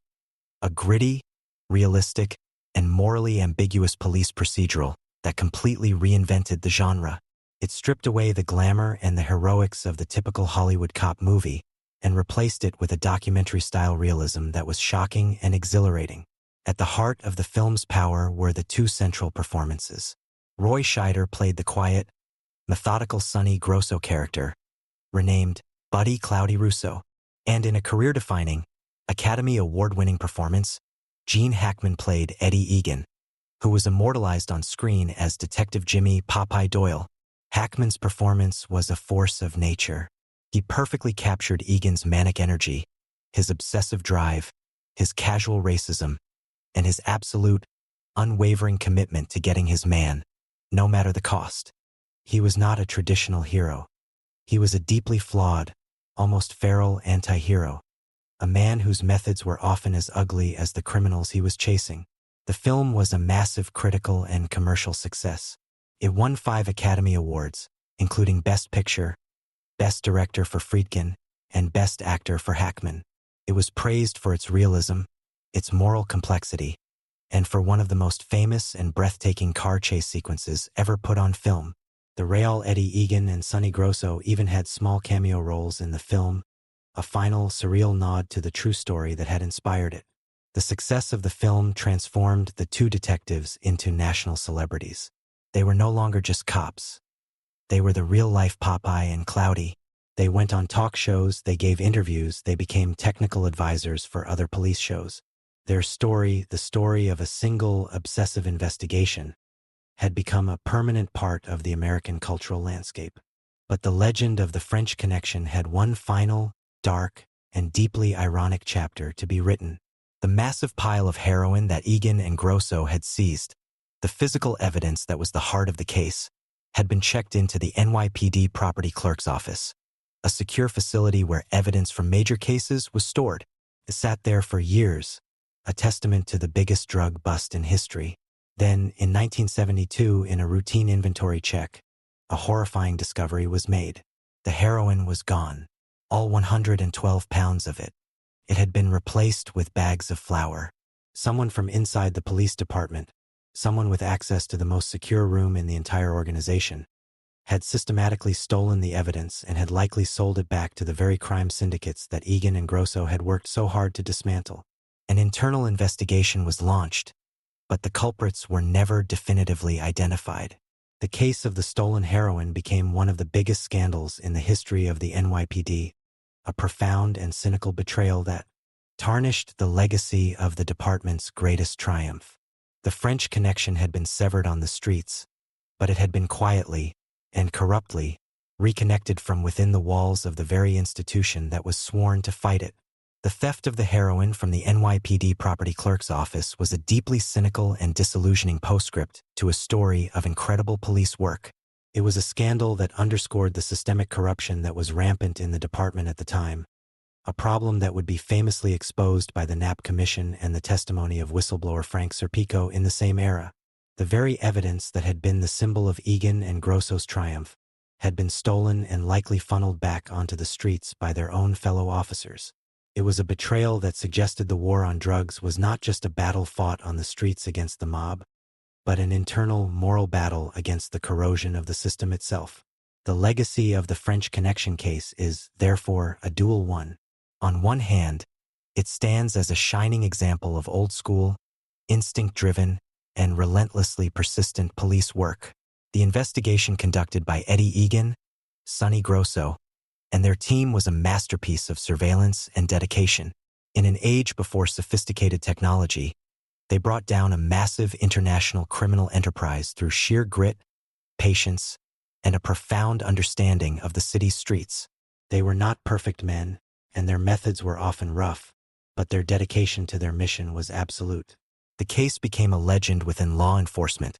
a gritty, realistic, and morally ambiguous police procedural that completely reinvented the genre. It stripped away the glamour and the heroics of the typical Hollywood cop movie and replaced it with a documentary-style realism that was shocking and exhilarating. At the heart of the film's power were the two central performances. Roy Scheider played the quiet, methodical Sonny Grosso character, renamed Buddy Cloudy Russo, and in a career-defining, Academy Award-winning performance, Gene Hackman played Eddie Egan, who was immortalized on screen as Detective Jimmy Popeye Doyle. Hackman's performance was a force of nature. He perfectly captured Egan's manic energy, his obsessive drive, his casual racism, and his absolute, unwavering commitment to getting his man, no matter the cost. He was not a traditional hero. He was a deeply flawed, almost feral anti-hero, a man whose methods were often as ugly as the criminals he was chasing. The film was a massive critical and commercial success. It won 5 Academy Awards, including Best Picture, Best Director for Friedkin, and Best Actor for Hackman. It was praised for its realism, its moral complexity, and for one of the most famous and breathtaking car chase sequences ever put on film. The Real Eddie Egan and Sonny Grosso even had small cameo roles in the film, a final, surreal nod to the true story that had inspired it. The success of the film transformed the two detectives into national celebrities. They were no longer just cops. They were the real-life Popeye and Cloudy. They went on talk shows, they gave interviews, they became technical advisors for other police shows. Their story, the story of a single, obsessive investigation, had become a permanent part of the American cultural landscape. But the legend of the French Connection had one final, dark, and deeply ironic chapter to be written. The massive pile of heroin that Egan and Grosso had seized, the physical evidence that was the heart of the case, had been checked into the NYPD property clerk's office, a secure facility where evidence from major cases was stored. It sat there for years, a testament to the biggest drug bust in history. Then, in 1972, in a routine inventory check, a horrifying discovery was made. The heroin was gone, all 112 pounds of it. It had been replaced with bags of flour. Someone from inside the police department, someone with access to the most secure room in the entire organization, had systematically stolen the evidence and had likely sold it back to the very crime syndicates that Egan and Grosso had worked so hard to dismantle. An internal investigation was launched, but the culprits were never definitively identified. The case of the stolen heroin became one of the biggest scandals in the history of the NYPD, a profound and cynical betrayal that tarnished the legacy of the department's greatest triumph. The French Connection had been severed on the streets, but it had been quietly and corruptly reconnected from within the walls of the very institution that was sworn to fight it. The theft of the heroin from the NYPD property clerk's office was a deeply cynical and disillusioning postscript to a story of incredible police work. It was a scandal that underscored the systemic corruption that was rampant in the department at the time, a problem that would be famously exposed by the Knapp Commission and the testimony of whistleblower Frank Serpico in the same era. The very evidence that had been the symbol of Egan and Grosso's triumph had been stolen and likely funneled back onto the streets by their own fellow officers. It was a betrayal that suggested the war on drugs was not just a battle fought on the streets against the mob, but an internal moral battle against the corrosion of the system itself. The legacy of the French Connection case is, therefore, a dual one. On one hand, it stands as a shining example of old-school, instinct-driven, and relentlessly persistent police work. The investigation conducted by Eddie Egan, Sonny Grosso, and their team was a masterpiece of surveillance and dedication. In an age before sophisticated technology, they brought down a massive international criminal enterprise through sheer grit, patience, and a profound understanding of the city's streets. They were not perfect men, and their methods were often rough, but their dedication to their mission was absolute. The case became a legend within law enforcement,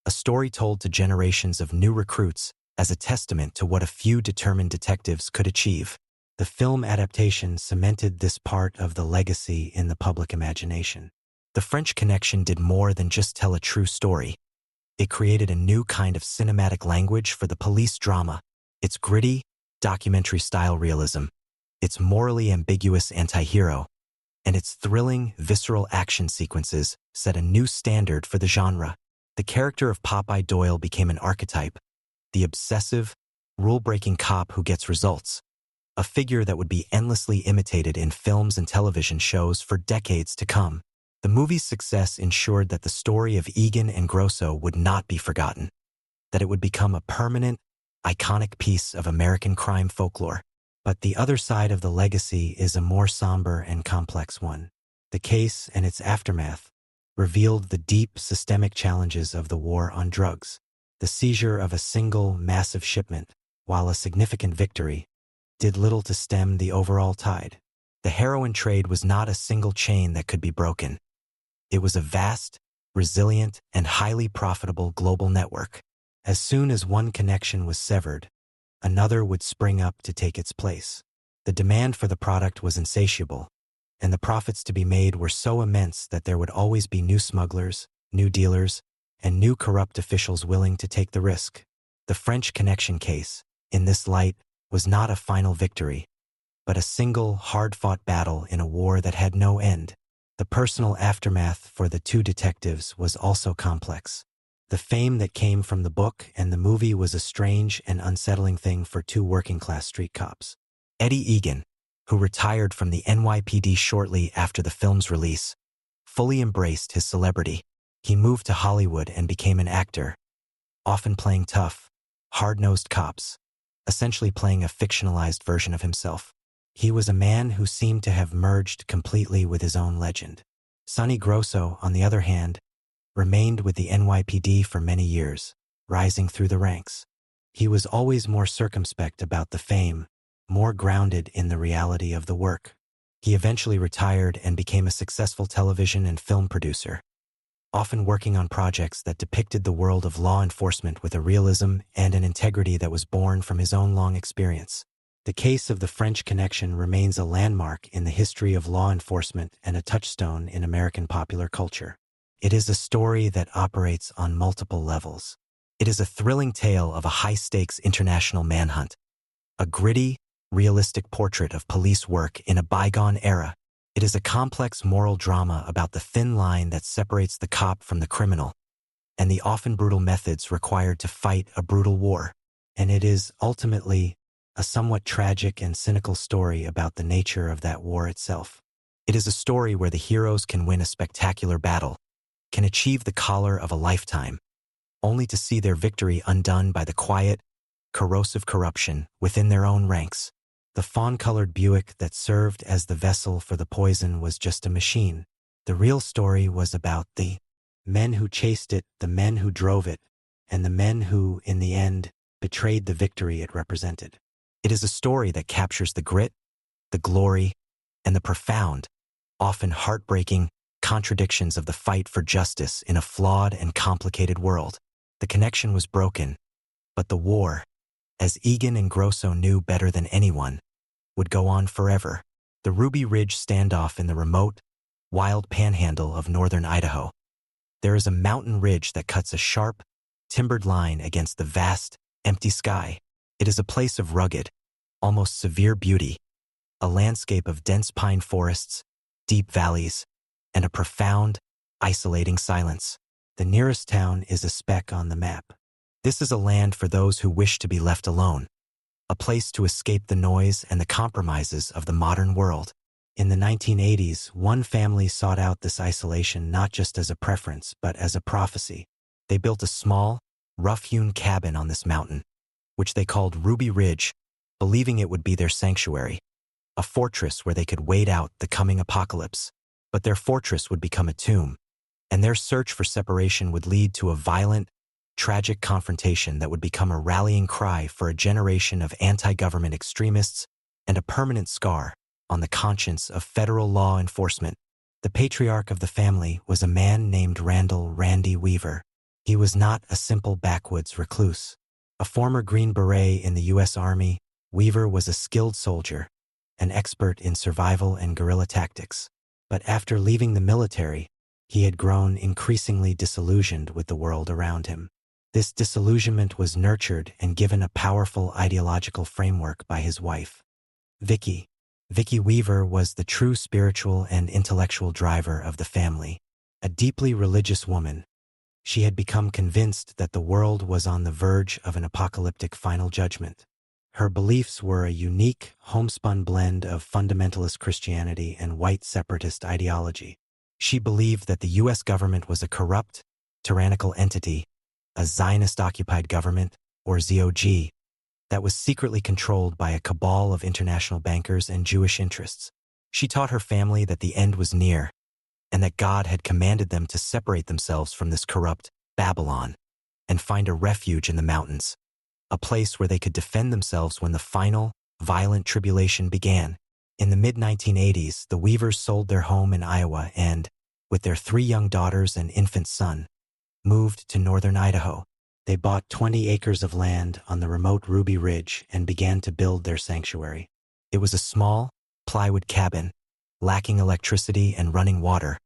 a story told to generations of new recruits as a testament to what a few determined detectives could achieve. The film adaptation cemented this part of the legacy in the public imagination. The French Connection did more than just tell a true story. It created a new kind of cinematic language for the police drama. Its gritty, documentary-style realism, its morally ambiguous anti-hero, and its thrilling, visceral action sequences set a new standard for the genre. The character of Popeye Doyle became an archetype, the obsessive, rule-breaking cop who gets results, a figure that would be endlessly imitated in films and television shows for decades to come. The movie's success ensured that the story of Egan and Grosso would not be forgotten, that it would become a permanent, iconic piece of American crime folklore. But the other side of the legacy is a more somber and complex one. The case and its aftermath revealed the deep systemic challenges of the war on drugs. The seizure of a single massive shipment, while a significant victory, did little to stem the overall tide. The heroin trade was not a single chain that could be broken. It was a vast, resilient, and highly profitable global network. As soon as one connection was severed, another would spring up to take its place. The demand for the product was insatiable, and the profits to be made were so immense that there would always be new smugglers, new dealers, and new corrupt officials willing to take the risk. The French Connection case, in this light, was not a final victory, but a single, hard-fought battle in a war that had no end. The personal aftermath for the two detectives was also complex. The fame that came from the book and the movie was a strange and unsettling thing for two working-class street cops. Eddie Egan, who retired from the NYPD shortly after the film's release, fully embraced his celebrity. He moved to Hollywood and became an actor, often playing tough, hard-nosed cops, essentially playing a fictionalized version of himself. He was a man who seemed to have merged completely with his own legend. Sonny Grosso, on the other hand, remained with the NYPD for many years, rising through the ranks. He was always more circumspect about the fame, more grounded in the reality of the work. He eventually retired and became a successful television and film producer, often working on projects that depicted the world of law enforcement with a realism and an integrity that was born from his own long experience. The case of the French Connection remains a landmark in the history of law enforcement and a touchstone in American popular culture. It is a story that operates on multiple levels. It is a thrilling tale of a high-stakes international manhunt, a gritty, realistic portrait of police work in a bygone era. It is a complex moral drama about the thin line that separates the cop from the criminal, and the often brutal methods required to fight a brutal war. And it is, ultimately, a somewhat tragic and cynical story about the nature of that war itself. It is a story where the heroes can win a spectacular battle, can achieve the collar of a lifetime, only to see their victory undone by the quiet, corrosive corruption within their own ranks. The fawn-colored Buick that served as the vessel for the poison was just a machine. The real story was about the men who chased it, the men who drove it, and the men who, in the end, betrayed the victory it represented. It is a story that captures the grit, the glory, and the profound, often heartbreaking, contradictions of the fight for justice in a flawed and complicated world. The connection was broken, but the war, as Egan and Grosso knew better than anyone, would go on forever. The Ruby Ridge standoff in the remote, wild panhandle of northern Idaho. There is a mountain ridge that cuts a sharp, timbered line against the vast, empty sky. It is a place of rugged, almost severe beauty, a landscape of dense pine forests, deep valleys, and a profound, isolating silence. The nearest town is a speck on the map. This is a land for those who wish to be left alone, a place to escape the noise and the compromises of the modern world. In the 1980s, one family sought out this isolation not just as a preference, but as a prophecy. They built a small, rough-hewn cabin on this mountain, which they called Ruby Ridge, believing it would be their sanctuary, a fortress where they could wait out the coming apocalypse. But their fortress would become a tomb, and their search for separation would lead to a violent, tragic confrontation that would become a rallying cry for a generation of anti-government extremists and a permanent scar on the conscience of federal law enforcement. The patriarch of the family was a man named Randall "Randy" Weaver. He was not a simple backwoods recluse. A former Green Beret in the U.S. Army, Weaver was a skilled soldier, an expert in survival and guerrilla tactics. But after leaving the military, he had grown increasingly disillusioned with the world around him. This disillusionment was nurtured and given a powerful ideological framework by his wife, Vicky. Vicky Weaver was the true spiritual and intellectual driver of the family. A deeply religious woman, she had become convinced that the world was on the verge of an apocalyptic final judgment. Her beliefs were a unique, homespun blend of fundamentalist Christianity and white separatist ideology. She believed that the U.S. government was a corrupt, tyrannical entity, a Zionist-occupied government, or ZOG, that was secretly controlled by a cabal of international bankers and Jewish interests. She taught her family that the end was near, and that God had commanded them to separate themselves from this corrupt Babylon and find a refuge in the mountains, a place where they could defend themselves when the final, violent tribulation began. In the mid-1980s, the Weavers sold their home in Iowa and, with their 3 young daughters and infant son, moved to northern Idaho. They bought 20 acres of land on the remote Ruby Ridge and began to build their sanctuary. It was a small, plywood cabin, lacking electricity and running water,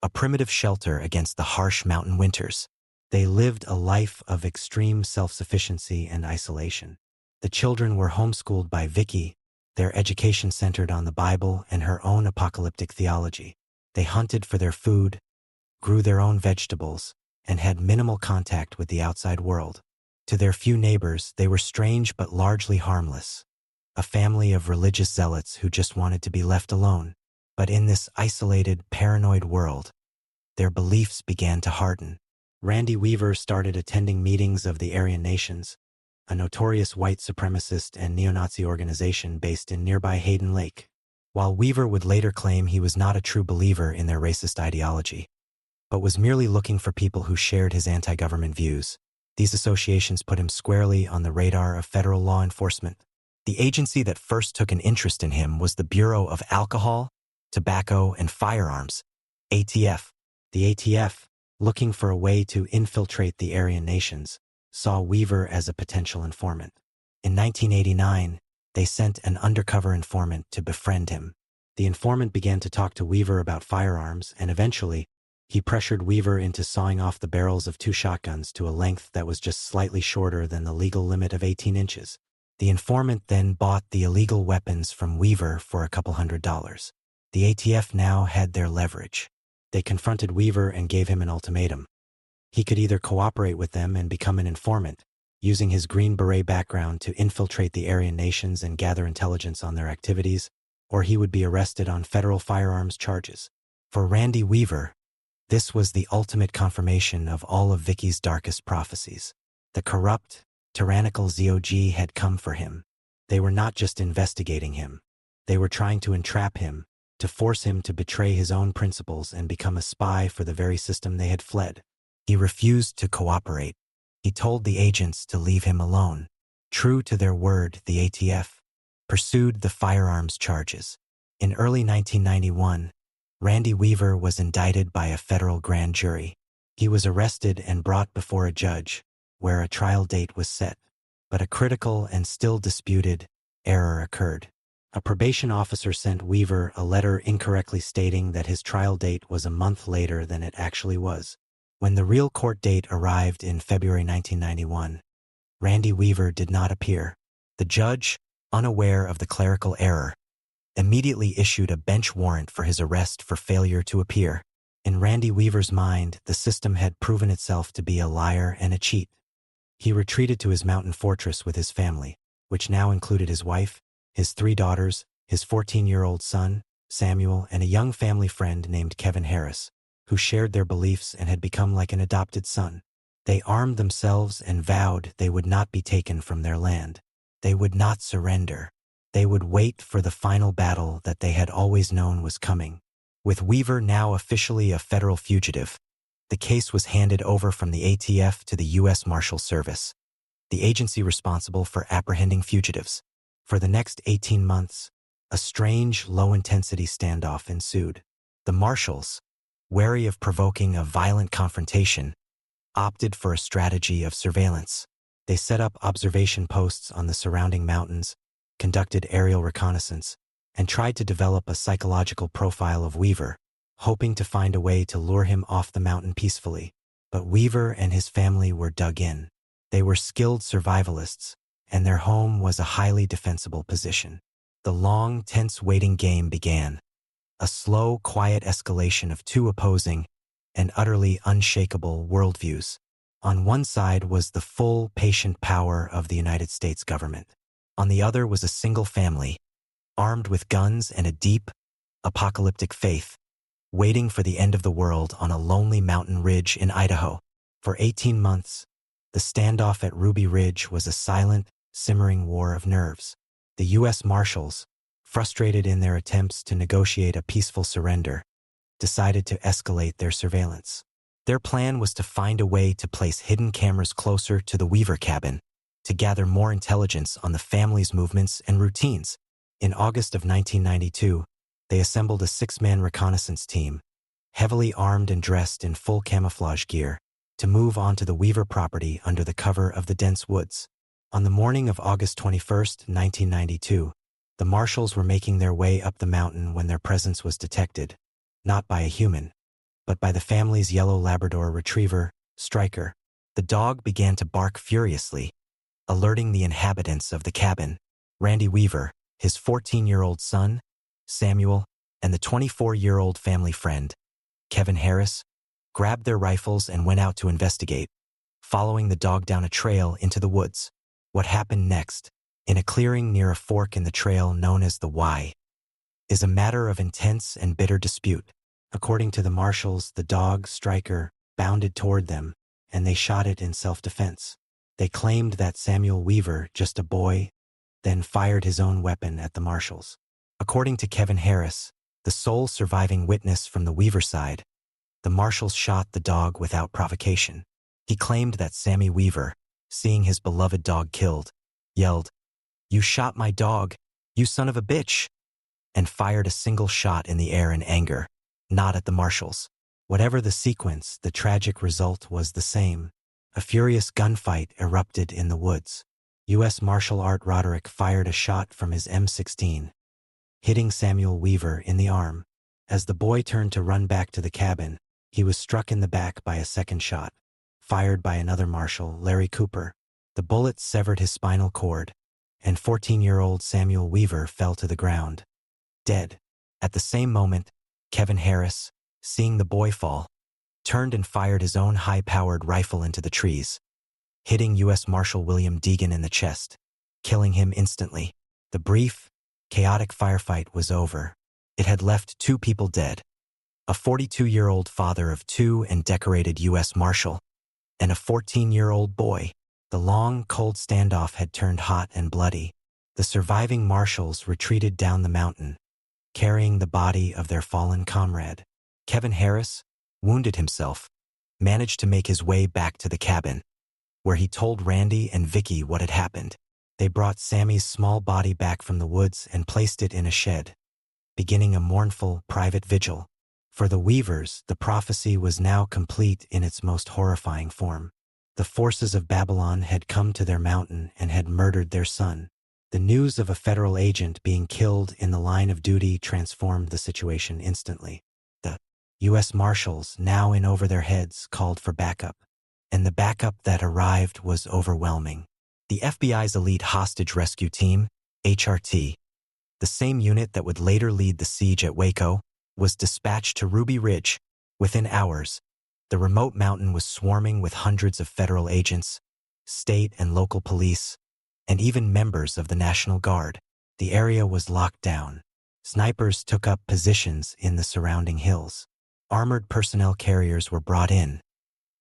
a primitive shelter against the harsh mountain winters. They lived a life of extreme self-sufficiency and isolation. The children were homeschooled by Vicky, their education centered on the Bible and her own apocalyptic theology. They hunted for their food, grew their own vegetables, and had minimal contact with the outside world. To their few neighbors, they were strange but largely harmless, a family of religious zealots who just wanted to be left alone. But in this isolated, paranoid world, their beliefs began to harden. Randy Weaver started attending meetings of the Aryan Nations, a notorious white supremacist and neo-Nazi organization based in nearby Hayden Lake. While Weaver would later claim he was not a true believer in their racist ideology, but was merely looking for people who shared his anti-government views, these associations put him squarely on the radar of federal law enforcement. The agency that first took an interest in him was the Bureau of Alcohol, Tobacco, and Firearms, ATF. The ATF, looking for a way to infiltrate the Aryan Nations, saw Weaver as a potential informant. In 1989, they sent an undercover informant to befriend him. The informant began to talk to Weaver about firearms, and eventually, he pressured Weaver into sawing off the barrels of 2 shotguns to a length that was just slightly shorter than the legal limit of 18 inches. The informant then bought the illegal weapons from Weaver for a couple $100. The ATF now had their leverage. They confronted Weaver and gave him an ultimatum. He could either cooperate with them and become an informant, using his Green Beret background to infiltrate the Aryan Nations and gather intelligence on their activities, or he would be arrested on federal firearms charges. For Randy Weaver, this was the ultimate confirmation of all of Vicky's darkest prophecies. The corrupt, tyrannical ZOG had come for him. They were not just investigating him. They were trying to entrap him, to force him to betray his own principles and become a spy for the very system they had fled. He refused to cooperate. He told the agents to leave him alone. True to their word, the ATF pursued the firearms charges. In early 1991, Randy Weaver was indicted by a federal grand jury. He was arrested and brought before a judge, where a trial date was set. But a critical and still disputed error occurred. A probation officer sent Weaver a letter incorrectly stating that his trial date was a month later than it actually was. When the real court date arrived in February 1991, Randy Weaver did not appear. The judge, unaware of the clerical error, immediately issued a bench warrant for his arrest for failure to appear. In Randy Weaver's mind, the system had proven itself to be a liar and a cheat. He retreated to his mountain fortress with his family, which now included his wife, his 3 daughters, his 14-year-old son, Samuel, and a young family friend named Kevin Harris, who shared their beliefs and had become like an adopted son. They armed themselves and vowed they would not be taken from their land. They would not surrender. They would wait for the final battle that they had always known was coming. With Weaver now officially a federal fugitive, the case was handed over from the ATF to the U.S. Marshal Service, the agency responsible for apprehending fugitives. For the next 18 months, a strange, low-intensity standoff ensued. The Marshals, wary of provoking a violent confrontation, opted for a strategy of surveillance. They set up observation posts on the surrounding mountains, conducted aerial reconnaissance, and tried to develop a psychological profile of Weaver, hoping to find a way to lure him off the mountain peacefully. But Weaver and his family were dug in. They were skilled survivalists, and their home was a highly defensible position. The long, tense waiting game began, a slow, quiet escalation of 2 opposing and utterly unshakable worldviews. On one side was the full, patient power of the United States government. On the other was a single family, armed with guns and a deep, apocalyptic faith, waiting for the end of the world on a lonely mountain ridge in Idaho. For 18 months, the standoff at Ruby Ridge was a silent, simmering war of nerves. The U.S. Marshals, frustrated in their attempts to negotiate a peaceful surrender, decided to escalate their surveillance. Their plan was to find a way to place hidden cameras closer to the Weaver cabin to gather more intelligence on the family's movements and routines. In August of 1992, they assembled a 6-man reconnaissance team, heavily armed and dressed in full camouflage gear, to move onto the Weaver property under the cover of the dense woods. On the morning of August 21, 1992, the Marshals were making their way up the mountain when their presence was detected, not by a human, but by the family's yellow Labrador retriever, Striker. The dog began to bark furiously, alerting the inhabitants of the cabin. Randy Weaver, his 14-year-old son, Samuel, and the 24-year-old family friend, Kevin Harris, grabbed their rifles and went out to investigate, following the dog down a trail into the woods. What happened next, in a clearing near a fork in the trail known as the Y, is a matter of intense and bitter dispute. According to the Marshals, the dog, Striker, bounded toward them, and they shot it in self-defense. They claimed that Samuel Weaver, just a boy, then fired his own weapon at the Marshals. According to Kevin Harris, the sole surviving witness from the Weaver side, the Marshals shot the dog without provocation. He claimed that Sammy Weaver, seeing his beloved dog killed, yelled, "You shot my dog, you son of a bitch," and fired a single shot in the air in anger, not at the Marshals. Whatever the sequence, the tragic result was the same. A furious gunfight erupted in the woods. U.S. Marshal Art Roderick fired a shot from his M16, hitting Samuel Weaver in the arm. As the boy turned to run back to the cabin, he was struck in the back by a second shot, fired by another Marshal, Larry Cooper. The bullet severed his spinal cord, and 14-year-old Samuel Weaver fell to the ground, dead. At the same moment, Kevin Harris, seeing the boy fall, turned and fired his own high-powered rifle into the trees, hitting U.S. Marshal William Deegan in the chest, killing him instantly. The brief, chaotic firefight was over. It had left 2 people dead, a 42-year-old father of 2 and decorated U.S. Marshal, and a 14-year-old boy. The long, cold standoff had turned hot and bloody. The surviving Marshals retreated down the mountain, carrying the body of their fallen comrade. Kevin Harris, wounded himself, managed to make his way back to the cabin, where he told Randy and Vicky what had happened. They brought Sammy's small body back from the woods and placed it in a shed, beginning a mournful, private vigil. For the Weavers, the prophecy was now complete in its most horrifying form. The forces of Babylon had come to their mountain and had murdered their son. The news of a federal agent being killed in the line of duty transformed the situation instantly. The U.S. Marshals, now in over their heads, called for backup, and the backup that arrived was overwhelming. The FBI's elite hostage rescue team, HRT, the same unit that would later lead the siege at Waco, was dispatched to Ruby Ridge. Within hours, the remote mountain was swarming with hundreds of federal agents, state and local police, and even members of the National Guard. The area was locked down. Snipers took up positions in the surrounding hills. Armored personnel carriers were brought in,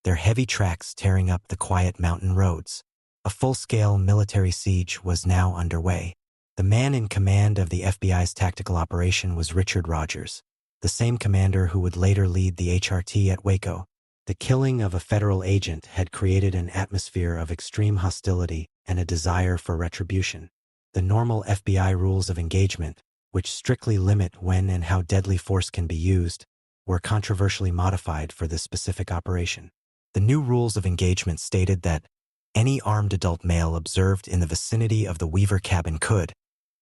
their heavy tracks tearing up the quiet mountain roads. A full-scale military siege was now underway. The man in command of the FBI's tactical operation was Richard Rogers, the same commander who would later lead the HRT at Waco. The killing of a federal agent had created an atmosphere of extreme hostility and a desire for retribution. The normal FBI rules of engagement, which strictly limit when and how deadly force can be used, were controversially modified for this specific operation. The new rules of engagement stated that any armed adult male observed in the vicinity of the Weaver cabin could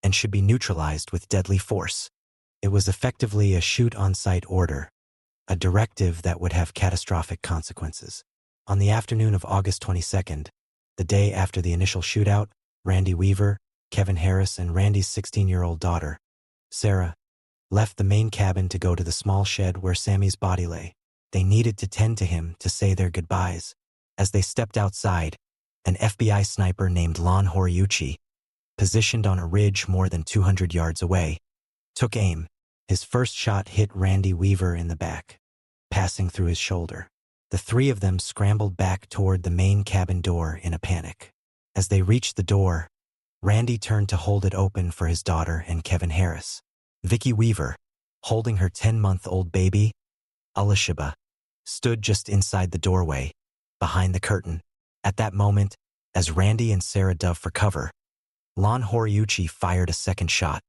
and should be neutralized with deadly force. It was effectively a shoot-on-sight order, a directive that would have catastrophic consequences. On the afternoon of August 22nd, the day after the initial shootout, Randy Weaver, Kevin Harris, and Randy's 16-year-old daughter, Sarah, left the main cabin to go to the small shed where Sammy's body lay. They needed to tend to him to say their goodbyes. As they stepped outside, an FBI sniper named Lon Horiuchi, positioned on a ridge more than 200 yards away, took aim His first shot hit Randy Weaver in the back, passing through his shoulder. The three of them scrambled back toward the main cabin door in a panic. As they reached the door, Randy turned to hold it open for his daughter and Kevin Harris. Vicky Weaver, holding her 10-month-old baby, Elishaba, stood just inside the doorway, behind the curtain. At that moment, as Randy and Sarah dove for cover, Lon Horiuchi fired a second shot,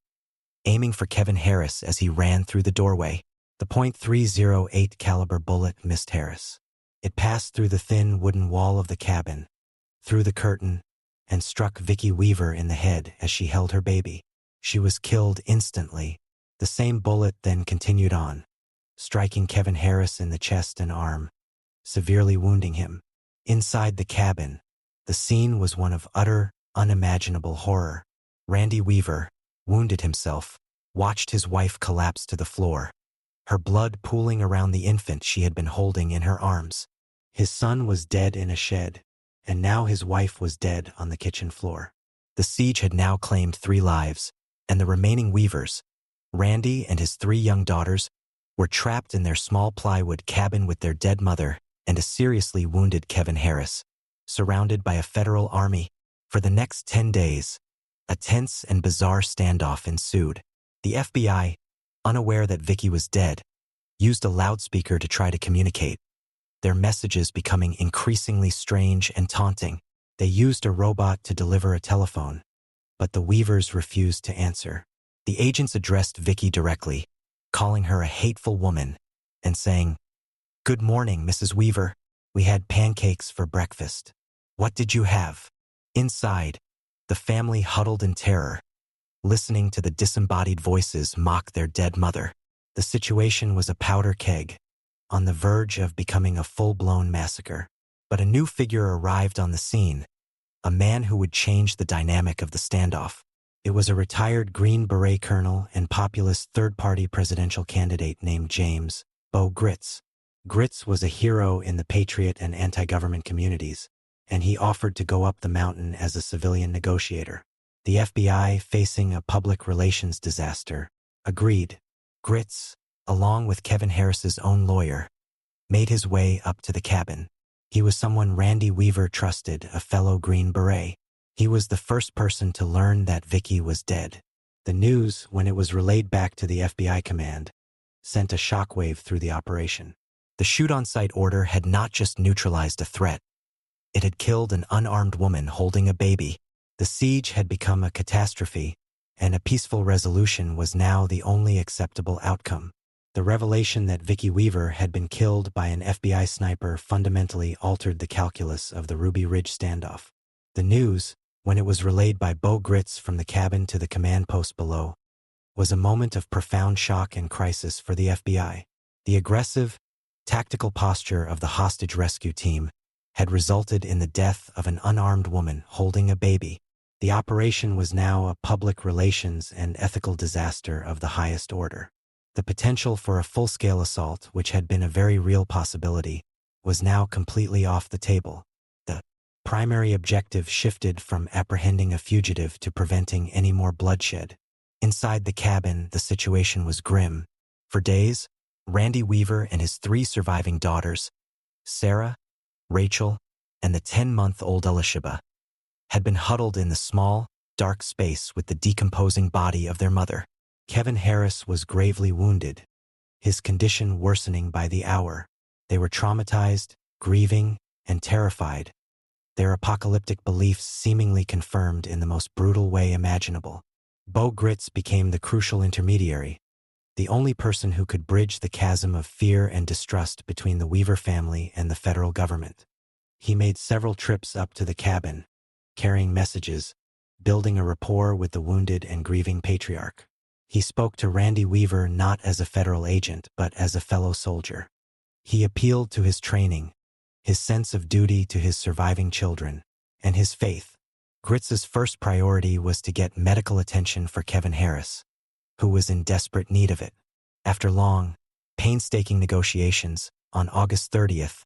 aiming for Kevin Harris as he ran through the doorway. The .308 caliber bullet missed Harris. It passed through the thin wooden wall of the cabin, through the curtain, and struck Vicky Weaver in the head as she held her baby. She was killed instantly. The same bullet then continued on, striking Kevin Harris in the chest and arm, severely wounding him. Inside the cabin, the scene was one of utter, unimaginable horror. Randy Weaver, wounded himself, watched his wife collapse to the floor, her blood pooling around the infant she had been holding in her arms. His son was dead in a shed, and now his wife was dead on the kitchen floor. The siege had now claimed 3 lives, and the remaining Weavers, Randy and his 3 young daughters, were trapped in their small plywood cabin with their dead mother and a seriously wounded Kevin Harris, surrounded by a federal army. For the next 10 days, a tense and bizarre standoff ensued. The FBI, unaware that Vicky was dead, used a loudspeaker to try to communicate, their messages becoming increasingly strange and taunting. They used a robot to deliver a telephone, but the Weavers refused to answer. The agents addressed Vicky directly, calling her a hateful woman and saying, "Good morning, Mrs. Weaver. We had pancakes for breakfast. What did you have?" Inside, the family huddled in terror, listening to the disembodied voices mock their dead mother. The situation was a powder keg, on the verge of becoming a full-blown massacre. But a new figure arrived on the scene, a man who would change the dynamic of the standoff. It was a retired Green Beret colonel and populist third-party presidential candidate named James Bo Gritz. Gritz was a hero in the patriot and anti-government communities, and he offered to go up the mountain as a civilian negotiator. The FBI, facing a public relations disaster, agreed. Gritz, along with Kevin Harris's own lawyer, made his way up to the cabin. He was someone Randy Weaver trusted, a fellow Green Beret. He was the first person to learn that Vicky was dead. The news, when it was relayed back to the FBI command, sent a shockwave through the operation. The shoot-on-sight order had not just neutralized a threat. It had killed an unarmed woman holding a baby. The siege had become a catastrophe, and a peaceful resolution was now the only acceptable outcome. The revelation that Vicky Weaver had been killed by an FBI sniper fundamentally altered the calculus of the Ruby Ridge standoff. The news, when it was relayed by Bo Gritz from the cabin to the command post below, was a moment of profound shock and crisis for the FBI. The aggressive, tactical posture of the hostage rescue team had resulted in the death of an unarmed woman holding a baby. The operation was now a public relations and ethical disaster of the highest order. The potential for a full-scale assault, which had been a very real possibility, was now completely off the table. The primary objective shifted from apprehending a fugitive to preventing any more bloodshed. Inside the cabin, the situation was grim. For days, Randy Weaver and his 3 surviving daughters, Sarah, Rachel, and the 10-month-old Elishaba, had been huddled in the small, dark space with the decomposing body of their mother. Kevin Harris was gravely wounded, his condition worsening by the hour. They were traumatized, grieving, and terrified, their apocalyptic beliefs seemingly confirmed in the most brutal way imaginable. Bo Gritz became the crucial intermediary, the only person who could bridge the chasm of fear and distrust between the Weaver family and the federal government. He made several trips up to the cabin, carrying messages, building a rapport with the wounded and grieving patriarch. He spoke to Randy Weaver not as a federal agent, but as a fellow soldier. He appealed to his training, his sense of duty to his surviving children, and his faith. Gritz's first priority was to get medical attention for Kevin Harris, who was in desperate need of it. After long, painstaking negotiations, on August 30th,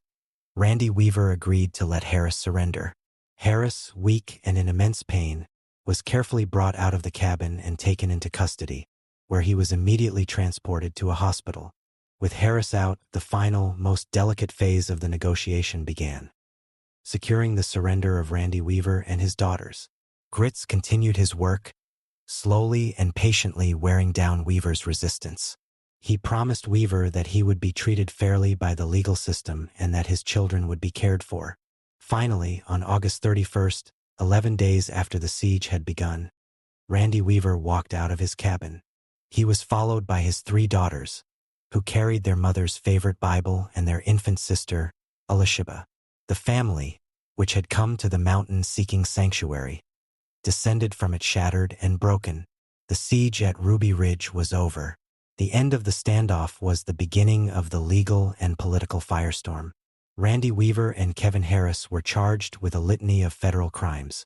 Randy Weaver agreed to let Harris surrender. Harris, weak and in immense pain, was carefully brought out of the cabin and taken into custody, where he was immediately transported to a hospital. With Harris out, the final, most delicate phase of the negotiation began, securing the surrender of Randy Weaver and his daughters. Grits continued his work, slowly and patiently wearing down Weaver's resistance. He promised Weaver that he would be treated fairly by the legal system and that his children would be cared for. Finally, on August 31st, 11 days after the siege had begun, Randy Weaver walked out of his cabin. He was followed by his 3 daughters, who carried their mother's favorite Bible and their infant sister, Elisheba. The family, which had come to the mountain seeking sanctuary, descended from it shattered and broken. The siege at Ruby Ridge was over. The end of the standoff was the beginning of the legal and political firestorm. Randy Weaver and Kevin Harris were charged with a litany of federal crimes,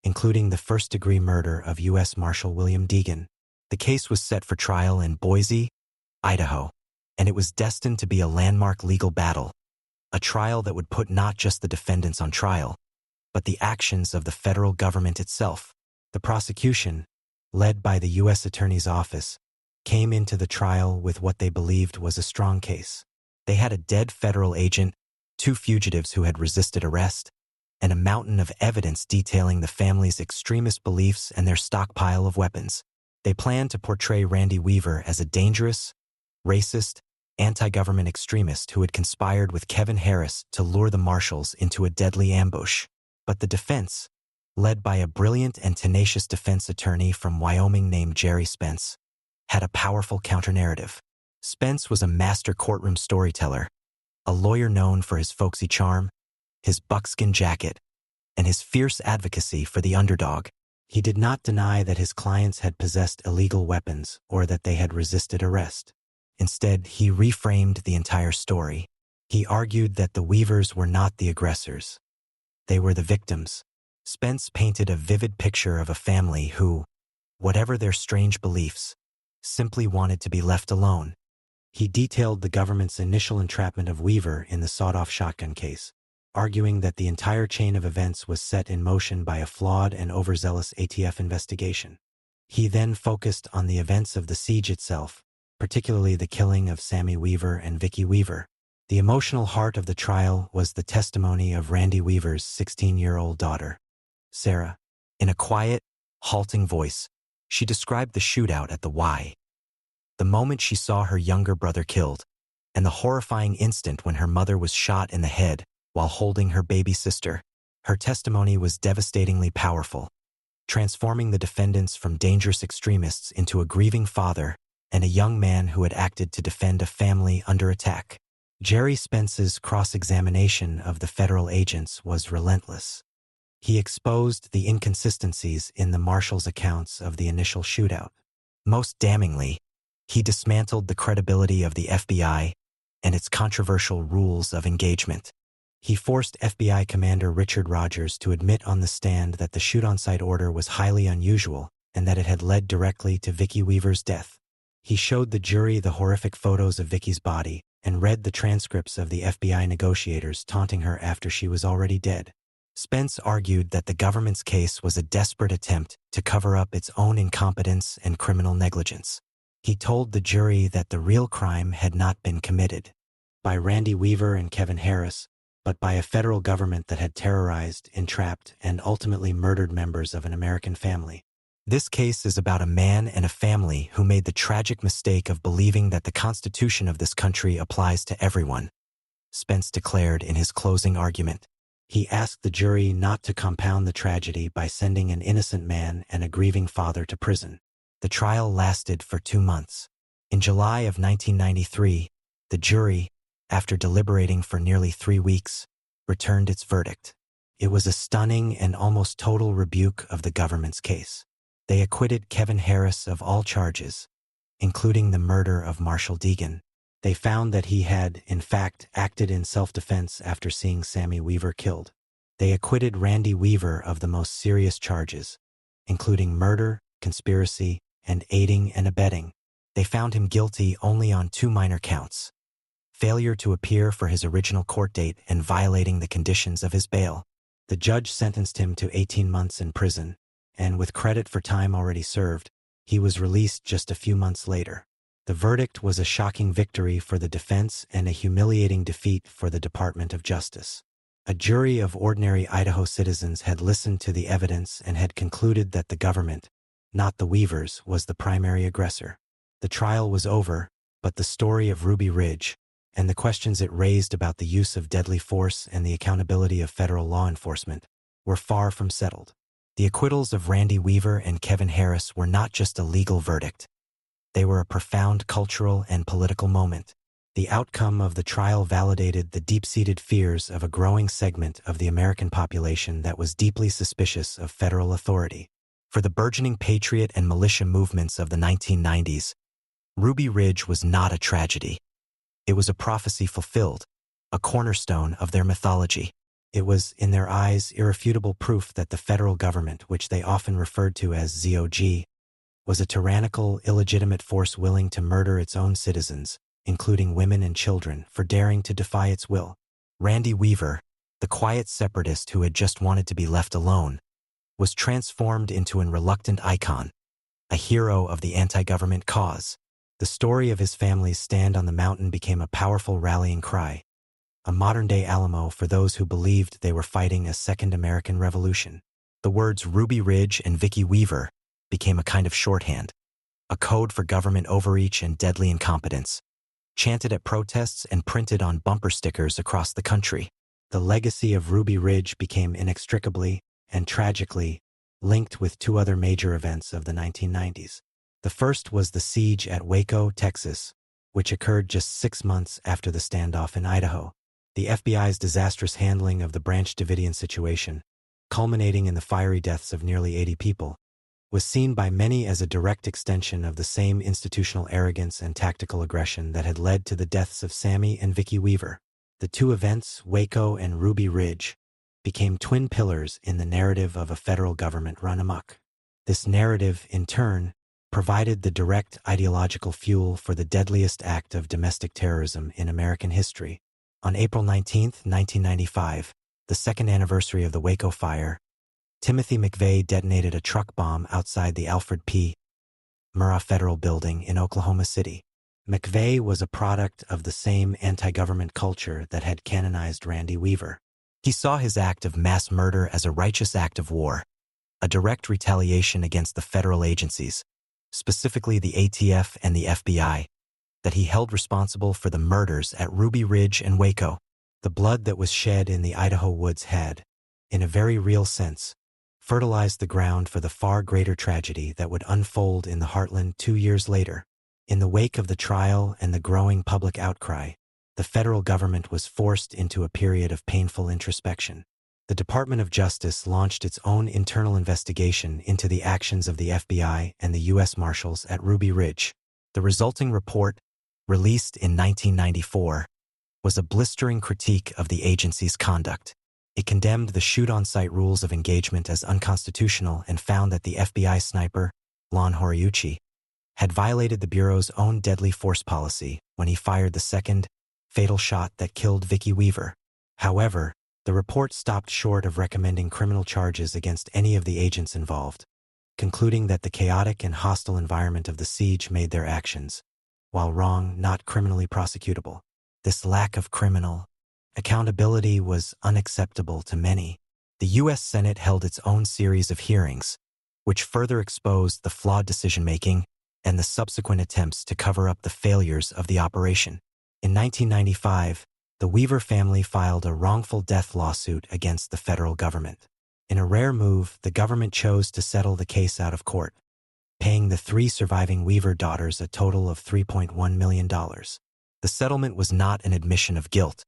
including the first-degree murder of U.S. Marshal William Deegan. The case was set for trial in Boise, Idaho, and it was destined to be a landmark legal battle, a trial that would put not just the defendants on trial, but the actions of the federal government itself. The prosecution, led by the U.S. Attorney's Office, came into the trial with what they believed was a strong case. They had a dead federal agent, 2 fugitives who had resisted arrest, and a mountain of evidence detailing the family's extremist beliefs and their stockpile of weapons. They planned to portray Randy Weaver as a dangerous, racist, anti-government extremist who had conspired with Kevin Harris to lure the marshals into a deadly ambush. But the defense, led by a brilliant and tenacious defense attorney from Wyoming named Jerry Spence, had a powerful counter-narrative. Spence was a master courtroom storyteller, a lawyer known for his folksy charm, his buckskin jacket, and his fierce advocacy for the underdog. He did not deny that his clients had possessed illegal weapons or that they had resisted arrest. Instead, he reframed the entire story. He argued that the Weavers were not the aggressors. They were the victims. Spence painted a vivid picture of a family who, whatever their strange beliefs, simply wanted to be left alone. He detailed the government's initial entrapment of Weaver in the sawed-off shotgun case, arguing that the entire chain of events was set in motion by a flawed and overzealous ATF investigation. He then focused on the events of the siege itself, particularly the killing of Sammy Weaver and Vicky Weaver. The emotional heart of the trial was the testimony of Randy Weaver's 16-year-old daughter, Sarah. In a quiet, halting voice, she described the shootout at the Y, the moment she saw her younger brother killed, and the horrifying instant when her mother was shot in the head while holding her baby sister. Her testimony was devastatingly powerful, transforming the defendants from dangerous extremists into a grieving father and a young man who had acted to defend a family under attack. Jerry Spence's cross-examination of the federal agents was relentless. He exposed the inconsistencies in the marshal's accounts of the initial shootout. Most damningly, he dismantled the credibility of the FBI and its controversial rules of engagement. He forced FBI Commander Richard Rogers to admit on the stand that the shoot-on-sight order was highly unusual and that it had led directly to Vicky Weaver's death. He showed the jury the horrific photos of Vicky's body and read the transcripts of the FBI negotiators taunting her after she was already dead. Spence argued that the government's case was a desperate attempt to cover up its own incompetence and criminal negligence. He told the jury that the real crime had not been committed by Randy Weaver and Kevin Harris, but by a federal government that had terrorized, entrapped, and ultimately murdered members of an American family. This case is about a man and a family who made the tragic mistake of believing that the Constitution of this country applies to everyone, Spence declared in his closing argument. He asked the jury not to compound the tragedy by sending an innocent man and a grieving father to prison. The trial lasted for 2 months. In July of 1993, the jury, after deliberating for nearly 3 weeks, returned its verdict. It was a stunning and almost total rebuke of the government's case. They acquitted Kevin Harris of all charges, including the murder of Marshal Deegan. They found that he had, in fact, acted in self-defense after seeing Sammy Weaver killed. They acquitted Randy Weaver of the most serious charges, including murder, conspiracy, and aiding and abetting. They found him guilty only on 2 minor counts: failure to appear for his original court date and violating the conditions of his bail. The judge sentenced him to 18 months in prison, and with credit for time already served, He was released just a few months later. The verdict was a shocking victory for the defense and a humiliating defeat for the Department of Justice. A jury of ordinary Idaho citizens had listened to the evidence and had concluded that the government, not the Weavers, was the primary aggressor. The trial was over, but the story of Ruby Ridge, and the questions it raised about the use of deadly force and the accountability of federal law enforcement, were far from settled. The acquittals of Randy Weaver and Kevin Harris were not just a legal verdict. They were a profound cultural and political moment. The outcome of the trial validated the deep-seated fears of a growing segment of the American population that was deeply suspicious of federal authority. For the burgeoning patriot and militia movements of the 1990s, Ruby Ridge was not a tragedy. It was a prophecy fulfilled, a cornerstone of their mythology. It was, in their eyes, irrefutable proof that the federal government, which they often referred to as ZOG, was a tyrannical, illegitimate force willing to murder its own citizens, including women and children, for daring to defy its will. Randy Weaver, the quiet separatist who had just wanted to be left alone, was transformed into an reluctant icon, a hero of the anti-government cause. The story of his family's stand on the mountain became a powerful rallying cry, a modern-day Alamo for those who believed they were fighting a second American Revolution. The words Ruby Ridge and Vicki Weaver became a kind of shorthand, a code for government overreach and deadly incompetence, chanted at protests and printed on bumper stickers across the country. The legacy of Ruby Ridge became inextricably and tragically linked with two other major events of the 1990s. The first was the siege at Waco, Texas, which occurred just 6 months after the standoff in Idaho. The FBI's disastrous handling of the Branch Davidian situation, culminating in the fiery deaths of nearly 80 people, was seen by many as a direct extension of the same institutional arrogance and tactical aggression that had led to the deaths of Sammy and Vicki Weaver. The two events, Waco and Ruby Ridge, became twin pillars in the narrative of a federal government run amok. This narrative, in turn, provided the direct ideological fuel for the deadliest act of domestic terrorism in American history. On April 19, 1995, the second anniversary of the Waco fire, Timothy McVeigh detonated a truck bomb outside the Alfred P. Murrah Federal Building in Oklahoma City. McVeigh was a product of the same anti-government culture that had canonized Randy Weaver. He saw his act of mass murder as a righteous act of war, a direct retaliation against the federal agencies, specifically the ATF and the FBI, that he held responsible for the murders at Ruby Ridge and Waco. The blood that was shed in the Idaho woods had, in a very real sense, fertilized the ground for the far greater tragedy that would unfold in the heartland 2 years later. In the wake of the trial and the growing public outcry, the federal government was forced into a period of painful introspection. The Department of Justice launched its own internal investigation into the actions of the FBI and the U.S. Marshals at Ruby Ridge. The resulting report, released in 1994, was a blistering critique of the agency's conduct. It condemned the shoot-on-sight rules of engagement as unconstitutional and found that the FBI sniper, Lon Horiuchi, had violated the Bureau's own deadly force policy when he fired the second, fatal shot that killed Vicki Weaver. However, the report stopped short of recommending criminal charges against any of the agents involved, concluding that the chaotic and hostile environment of the siege made their actions, while wrong, not criminally prosecutable. This lack of criminal accountability was unacceptable to many. The U.S. Senate held its own series of hearings, which further exposed the flawed decision-making and the subsequent attempts to cover up the failures of the operation. In 1995, the Weaver family filed a wrongful death lawsuit against the federal government. In a rare move, the government chose to settle the case out of court, paying the 3 surviving Weaver daughters a total of $3.1 million. The settlement was not an admission of guilt,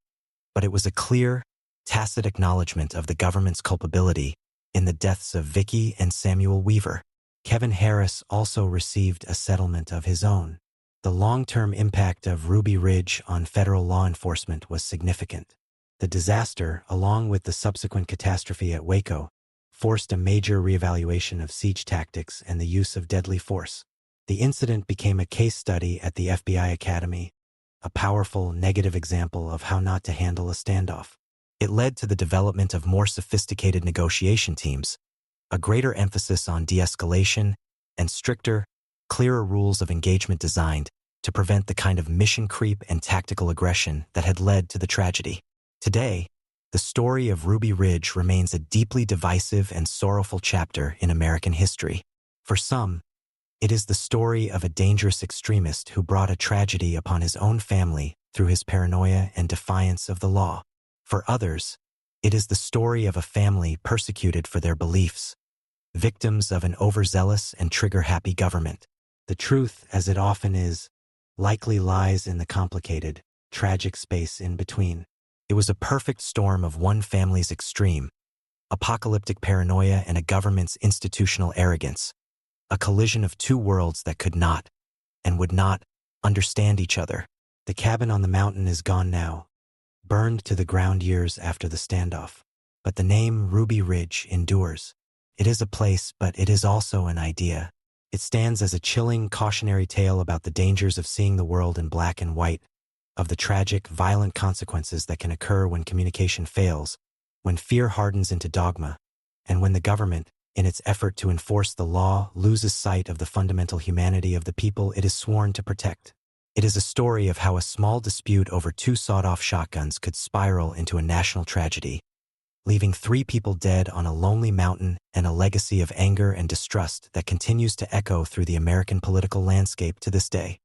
but it was a clear, tacit acknowledgement of the government's culpability in the deaths of Vicki and Samuel Weaver. Kevin Harris also received a settlement of his own. The long-term impact of Ruby Ridge on federal law enforcement was significant. The disaster, along with the subsequent catastrophe at Waco, forced a major reevaluation of siege tactics and the use of deadly force. The incident became a case study at the FBI Academy, a powerful negative example of how not to handle a standoff. It led to the development of more sophisticated negotiation teams, a greater emphasis on de-escalation, and stricter, clearer rules of engagement designed to prevent the kind of mission creep and tactical aggression that had led to the tragedy. Today, the story of Ruby Ridge remains a deeply divisive and sorrowful chapter in American history. For some, it is the story of a dangerous extremist who brought a tragedy upon his own family through his paranoia and defiance of the law. For others, it is the story of a family persecuted for their beliefs, victims of an overzealous and trigger-happy government. The truth, as it often is, likely lies in the complicated, tragic space in between. It was a perfect storm of one family's extreme, apocalyptic paranoia and a government's institutional arrogance, a collision of two worlds that could not, and would not, understand each other. The cabin on the mountain is gone now, burned to the ground years after the standoff. But the name Ruby Ridge endures. It is a place, but it is also an idea. It stands as a chilling, cautionary tale about the dangers of seeing the world in black and white, of the tragic, violent consequences that can occur when communication fails, when fear hardens into dogma, and when the government, in its effort to enforce the law, loses sight of the fundamental humanity of the people it is sworn to protect. It is a story of how a small dispute over two sawed-off shotguns could spiral into a national tragedy, leaving 3 people dead on a lonely mountain and a legacy of anger and distrust that continues to echo through the American political landscape to this day.